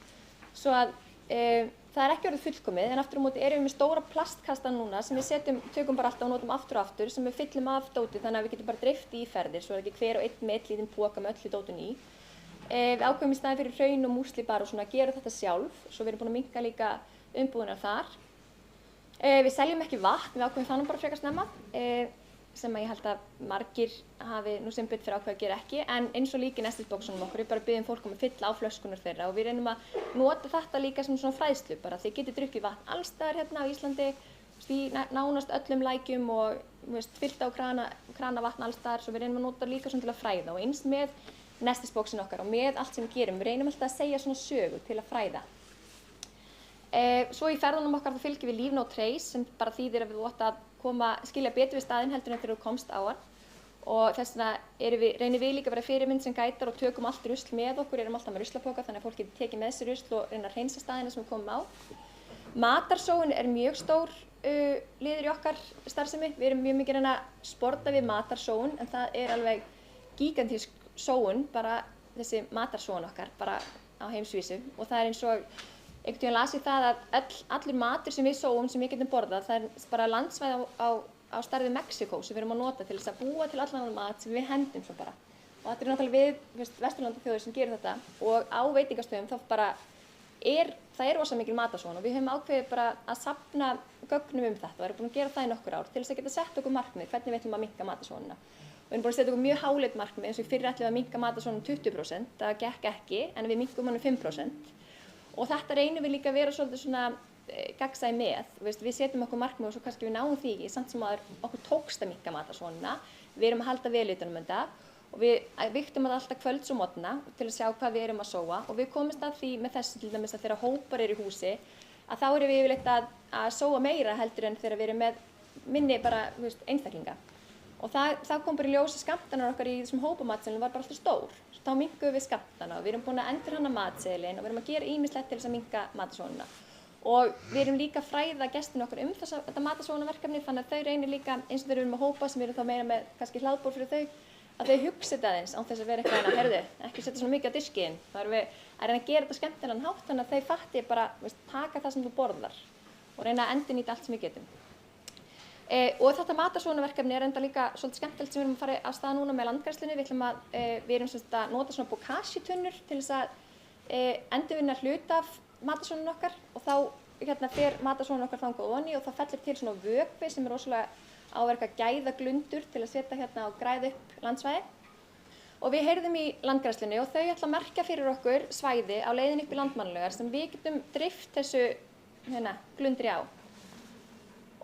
Svo að það er ekki orðið fullkomið en aftur á móti erum við með stóra plastkasta núna sem við tökum bara alltaf og notum aftur og aftur sem við fyllum af dóti þannig að við getum bara dreift í ferðir svo er ekki hver og einn með einn lítinn poka með öllu dótun í. Við ákveðum í staðinn fyrir hraun og músli bara og svona að gera þetta sjálf svo við erum búin að minnka líka umbúðunar þar. Við seljum ekki vatn, við ákveðum það nú bara frekar snemma sem að ég held að margir hafi nú sem betur fyrir ákveð að gera ekki en eins og líka í nestisboxunum okkur, við bara biðjum fólk að fylla á flöskunar þeirra og við reynum að nota þetta líka sem svona fræðslu bara þið getið drukkið vatn alls staðar hérna á Íslandi í nánast öllum lækjum og fyllt á krana vatn alls staðar svo við reynum að nota líka svona til að fræða og eins með nestisboxun okkar og með allt sem við gerum, við reynum alltaf að segja svona sögu til að fræða. Svo í ferðunum okkar þá fylgjum við Leave No Trace sem bara þýðir að við átt að skilja betur við staðinn heldur en þegar þú komst á hann og þess vegna reynum við líka að vera fyrirmynd sem gætar og tökum allt rusl með okkur, erum alltaf með ruslapoka þannig að fólk getur tekið með sér rusl og reyna að hreinsa staðina sem við komum á. Matarsóun er mjög stór liður í okkar starfsemi, við erum mjög mikið að reyna að sporta við matarsóun en það er alveg gigantísk sóun bara þessi matarsóun okkar bara á heimsvísu og það er eins og einhvern veginn las ég það að allur matur sem við sóum sem við getum borðað, það er bara landsvæði á stærð við Mexíkó sem við erum að nota til þess að búa til allan mat sem við hendum svo bara. Og þetta er náttúrulega við Vesturlandaþjóðir sem gerir þetta og á veitingastöðum þá bara það er rosa mikil matarsóun og við höfum ákveðið bara að safna gögnum þetta og erum búin að gera það í nokkur ár til þess að geta sett okkur markmið hvernig við ætlum að minnka matarsóunina. Og við erum búin að setja okkur mjög háleit markmið eins og í fyrra ætlum við að minnka matarsóunina 20%, það gekk ekki en við minnkum hann 5%. Og þetta reynum við líka að vera svolítið svona gagnsæ með. Við setjum okkur markmið og svo kannski við náum því ekki, samt sem að okkur tókst að minnka matarsóunina. Við erum að halda vel utan þetta og við vigtum þetta alltaf kvölds og morgna til að sjá hvað við erum að sóa og við komumst að því með þessu til dæmis að þegar hópar eru í húsi að þá erum við yfirleitt að sóa meira heldur en þegar við erum með minni bara einstaklinga. Og það kom bara í ljós að skammtanar okkar í þessum hópamatseðlum var bara alltaf stór. Þá minnkum við skammtana og við erum búin að endurhanna matseðlinn og við erum að gera ýmislegt til þess að minnka matarsóunina. Og við erum líka að fræða gestina okkar þetta matarsóunarverkefni þannig að þau reynir líka eins og þau eru með hópa sem eru þá meira með kannski hlaðborð fyrir þau að þau hugsa þetta aðeins án þess að vera eitthvað að herðu, ekki setja svona mikið á diskinn. Þá erum við að reyna að gera þetta skemmtilegan hátt þannig að þau fatti bara taka það sem þú borðar og reyna að endurnýta allt sem við getum. Og þetta matarsóunarverkefni er enda líka svolítið skemmtilegt sem við erum að fara af stað núna með landgræðslunni. Við erum að nota svona bokashi-tunnur til þess að endurvinna hluta af matarsóuninni okkar og þá fer matarsóunin okkar þangað ofan í og þá fellur til svona vökvi sem er rosalega áverka gæðaglundur til að setja og græða upp landsvæði. Og við heyrðum í Landgræðslunni og þau ætla að merkja fyrir okkur svæði á leiðin upp í Landmannalaugar sem við getum dreift þessu glundri á.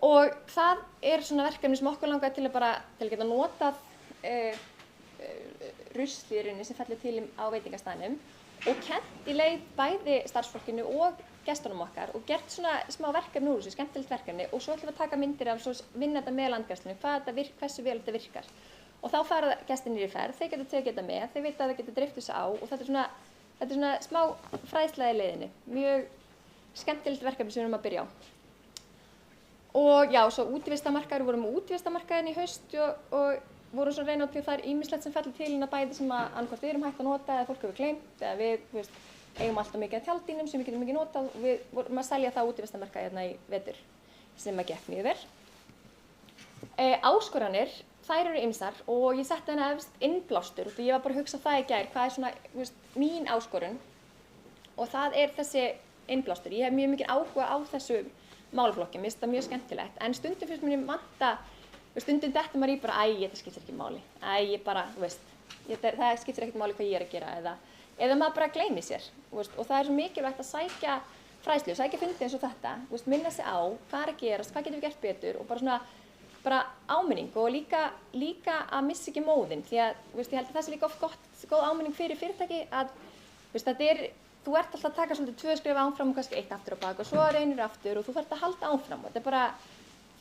Og það svona verkefni sem okkur langaði til að geta notað ruslið í rauninni sem fellur til á veitingastaðnum og kennt í leið bæði starfsfólkinu og gestunum okkar og gert svona smá verkefni úr þessu, skemmtilegt verkefni og svo ætlum við að taka myndir af svo vinna þetta með Landgræðslunni, hversu vel þetta virkar. Og þá fara gestirnir í ferð, þeir geta tekið þetta með, þeir vita að þeir geta dreift þessu á og þetta er svona smá fræðsla í leiðinni, mjög skemmtilegt verkefni sem við erum að byrja á. Og já, svo útivistarmarkaður, við vorum með útivistarmarkaðinn í haust og vorum svona að reyna á því það er ýmislegt sem fellur til hérna bæði sem að annað við erum hægt að nota eða fólk hefur gleymt eða við eigum alltaf mikið af tjaldínum sem við getum ekki notað og við vorum að selja það útivistarmarkaði hérna í vetur sem að gekk mjög vel. Áskoranir, þær eru ýmsar og ég setti hana efst innblástur og ég var bara að hugsa það í gær, hvað er svona mín áskorun og það er þessi innblástur. Ég hef mjög mikið áhuga á þessu málaflokki, mér finnst það mjög skemmtilegt en stundum finnst mér vanta, stundum dettur maður í bara, þetta skiptir ekki máli, það skiptir ekkert máli hvað ég er að gera eða maður bara gleymir sér og það er svo mikilvægt að sækja fræðslu, sækja fundi eins og þetta, minna sig á hvað er að gerast, hvað getum við gert betur og bara áminning og líka að missa ekki móðinn því að ég held að það sé líka oft góð áminning fyrir fyrirtæki að þú ert alltaf að taka svolítið 2 skref áfram og kannski 1 aftur á bak og svo reynir aftur og þú þarft að halda áfram og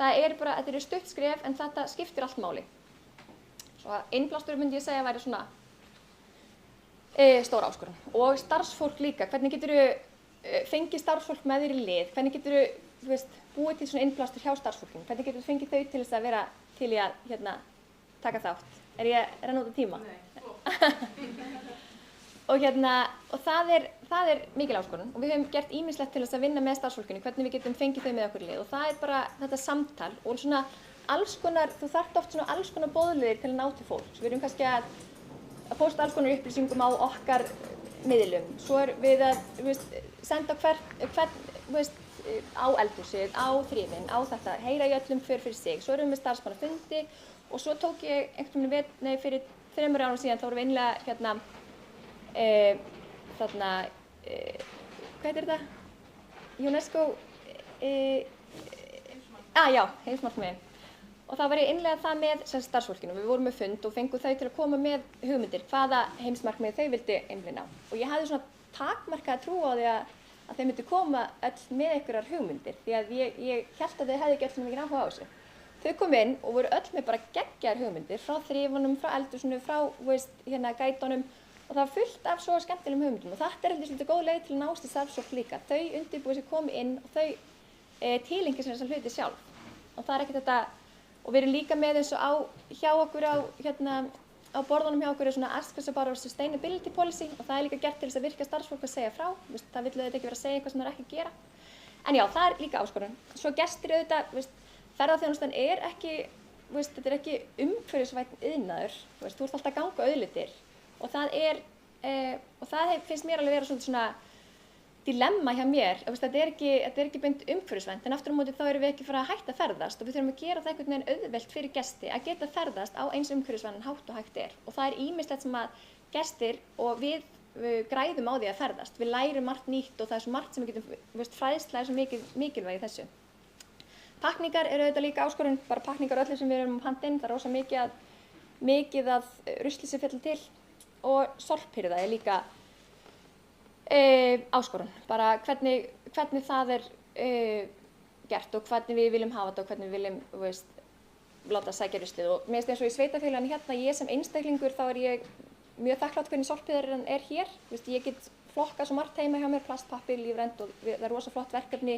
þetta eru stutt skref en þetta skiptir allt máli. Svo innblástur myndi ég segja væri svona stór áskorun og starfsfólk líka, hvernig geturðu fengið starfsfólk með þér í lið, hvernig geturðu búið til svona innblástur hjá starfsfólkinu, hvernig geturðu fengið þau til þess að vera til í að taka þátt. Er ég að renna út af tíma? Nei. Og það er mikil áskorun og við höfum gert ýmislegt til þess að vinna með starfsfólkinu, hvernig við getum fengið þau með okkur í lið og það er bara þetta samtal og svona alls konar, þú þarft oft svona alls konar boðleiðir til að ná til fólks. Við erum kannski að pósta alls konar upplýsingum á okkar miðlum, svo er við að senda á eldhúsið, á þrifin, á þetta, heyra í öllum fyrir sig, svo erum við með starfsmannafundi og svo tók ég einhvern veginn fyrir 3 árum síðan þá vorum við innlega hvað heitir þetta? UNESCO, heimsmarkmiðin. Og þá var ég innlega það með starfsfólkinu. Við vorum með fund og fengum þau til að koma með hugmyndir, hvaða heimsmarkmið þau vildi innvinna á. Og ég hafði svona takmarkaða trú á því að þau myndi koma öll með einhverjar hugmyndir, því að ég hélt að þau hefði ekki öll mikið áhuga á þessu. Þau kom inn og voru öll með bara geggjaðar hugmyndir frá þrifunum, frá eldhúsinu, frá gætunum og það var fullt af svo skemmtilegum hugmyndum og þetta er svolítið góð leið til að nást í starfsfólk líka. Þau undirbúið sér komið inn og þau tilengja sér þessa hluti sjálf og það er ekkert þetta og við erum líka með eins og hjá okkur á borðunum hjá okkur er svona Ask us about our sustainability policy og það er líka gert til þess að virka starfsfólk að segja frá, það vill auðvitað ekki vera að segja eitthvað sem það er ekki að gera. En já, það er líka áskorun. Svo gestir auðvitað, ferðaþjónustan er ekki, þetta er ekki umhverfisvænn iðnaður, þú ert alltaf að ganga auðlitir og það finnst mér alveg vera svona dilemma hjá mér, þetta er ekki beint umhverfisvænt en aftur á móti þá erum við ekki fara að hætta að ferðast og við þurfum að gera það einhvern veginn auðvelt fyrir gesti að geta ferðast á eins umhverfisvænan hátt og hægt er og það er ýmislegt sem að gestir og við græðum á því að ferðast, við lærum margt nýtt og það er svo margt sem við getum, fræðsla er svo mikilvæg í þessu. Pakningar eru auðvitað líka áskorun, bara pakningar öllu sem við erum handinn, það er rosa mikið að rusli sem fellur til og sorphirða er líka áskorun, bara hvernig það er gert og hvernig við viljum hafa þetta og hvernig við viljum láta sækja ruslið og mér finnst eins og í sveitafélaginu hérna, ég sem einstaklingur þá er ég mjög þakklátt hvernig sorphirðarinn er hér, ég get flokkað svo margt heima hjá mér, plastpappír, lífrænt og það er rosa flott verkefni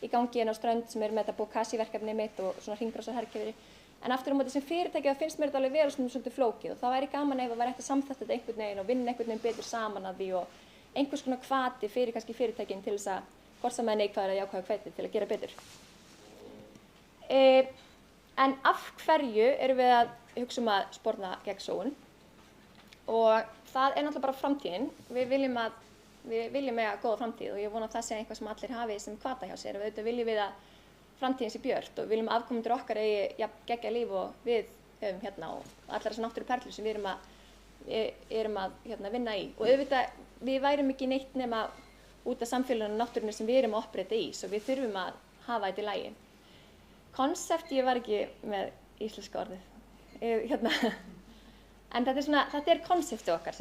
í gangi en á Strönd sem er með þetta Bokashi verkefni mitt og svona hringrásarhagkerfi. En aftur á móti sem fyrirtæki þá finnst mér þetta alveg vera svolítið flókið og það væri gaman ef það væri hægt að samþætta þetta einhvern veginn og vinna einhvern veginn betur saman að því og einhvers konar hvati fyrir kannski fyrirtækin til þess að hvort sem er neikvæður eða jákvæður hvati til að gera betur. En af hverju erum við að hugsa að sporna gegn sóun? Og það er náttúrulega bara framtíðin. Við viljum eiga góða framtíð og ég vona að það sé eitthvað sem allir hafi sem hvata hjá sér og auðvitað viljum við að framtíðin sé björt og viljum afkomendur okkar eigi geggjað líf og við höfum hérna og allar þessar náttúruperlur sem við erum að erum að vinna í. Og auðvitað, við værum ekki neitt nema út af samfélaginu og náttúrunni sem við erum að operata í, svo við þurfum að hafa þetta í lagi. Konsept, ég var ekki með íslenska orðið. En þetta er konseptið okkar,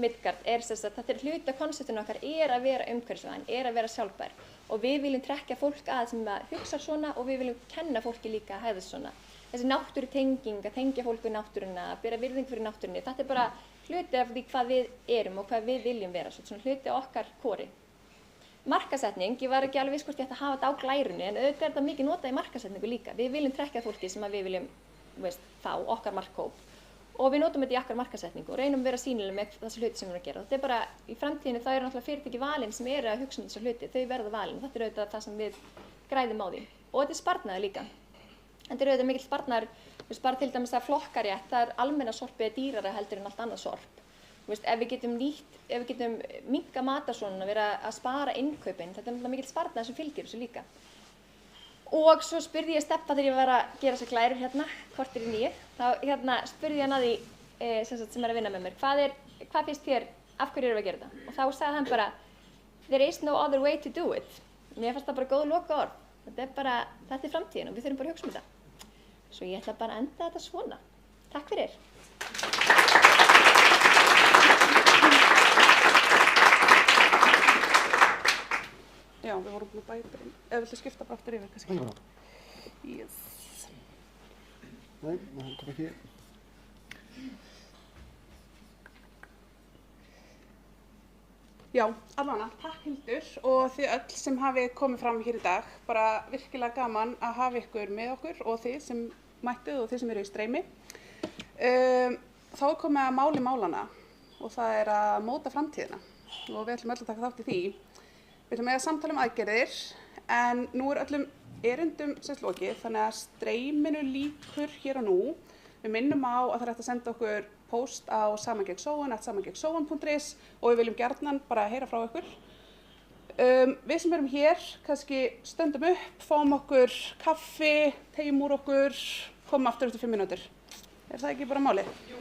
Midgard þetta er hluti af konseptinu okkar að vera umhverfisvæn, að vera sjálfbær. Og við viljum trekkja fólk að sem hugsa svona og við viljum kenna fólki líka að hegða svona. Þessi náttúrutenging, að tengja fólk við náttúruna, að bera virðingu fyrir náttúrunni, þetta er bara hluti af því hvað við erum og hvað við viljum vera, svona hluti af okkar kori. Markasetning, ég var ekki alveg viss hvort ég ætti að hafa þetta á glærunni, en auðvitað er þetta mikið notað í markasetningu líka. Við viljum trekkja fólki sem við viljum fá, okkar markhóp. Og við notum þetta í okkar markasetningu og reynum að vera sýnileg með þessi hluti sem við erum að gera. Þetta er bara, í framtíðinni þá eru náttúrulega fyrirtæki valin sem eru að hugsa þessa hluti, þau verða valin. Þetta er auðvitað það sem við græðum á því. Og þetta er sparnaður líka. Þetta er auðvitað mikill sparnaður, bara til dæmis að flokkarétt, það almenna sorpið dýrara heldur en allt annað sorp. Ef við getum minnkað matarsónuna, vera að spara innkaupin, þetta er náttúrulega mikill sparnaður sem fylgir þessu líka. Og svo spurði ég Stebba þegar ég var að gera þessar glærur korter í 9, þá spurði ég hann að því sem að vinna með mér, hvað finnst þér, af hverju erum við að gera þetta? Og þá sagði hann bara, there is no other way to do it. Mér fannst það bara góð lokaorð. Þetta er framtíðin og við þurfum bara að hugsa þetta. Svo ég ætla bara að enda þetta svona. Takk fyrir. Já, við vorum búin að bæta inn. Eða viltu skipta bara aftur yfir, kannski? Yes. Nei, það kom ekki. Já, allavega, takk Hildur og þið öll sem hafið komið fram hér í dag. Bara virkilega gaman að hafa ykkur með okkur og þið sem mættuð og þið sem eru í streymi. Þá er komið að máli málana og það er að móta framtíðina og við ætlum öll að taka þátt í því. Við ætlum að samtala aðgerðir en nú er öllum erindum lokið þannig að streyminu lýkur hér og nú. Við minnum á að það er hægt að senda okkur post á samangegnsóun@samangegnsóun.is og við viljum gjarnan bara heyra frá ykkur. Við sem erum hér kannski stöndum upp, fáum okkur kaffi, tegjum úr okkur, komum aftur eftir 5 mínútur. Er það ekki bara málið? Jú.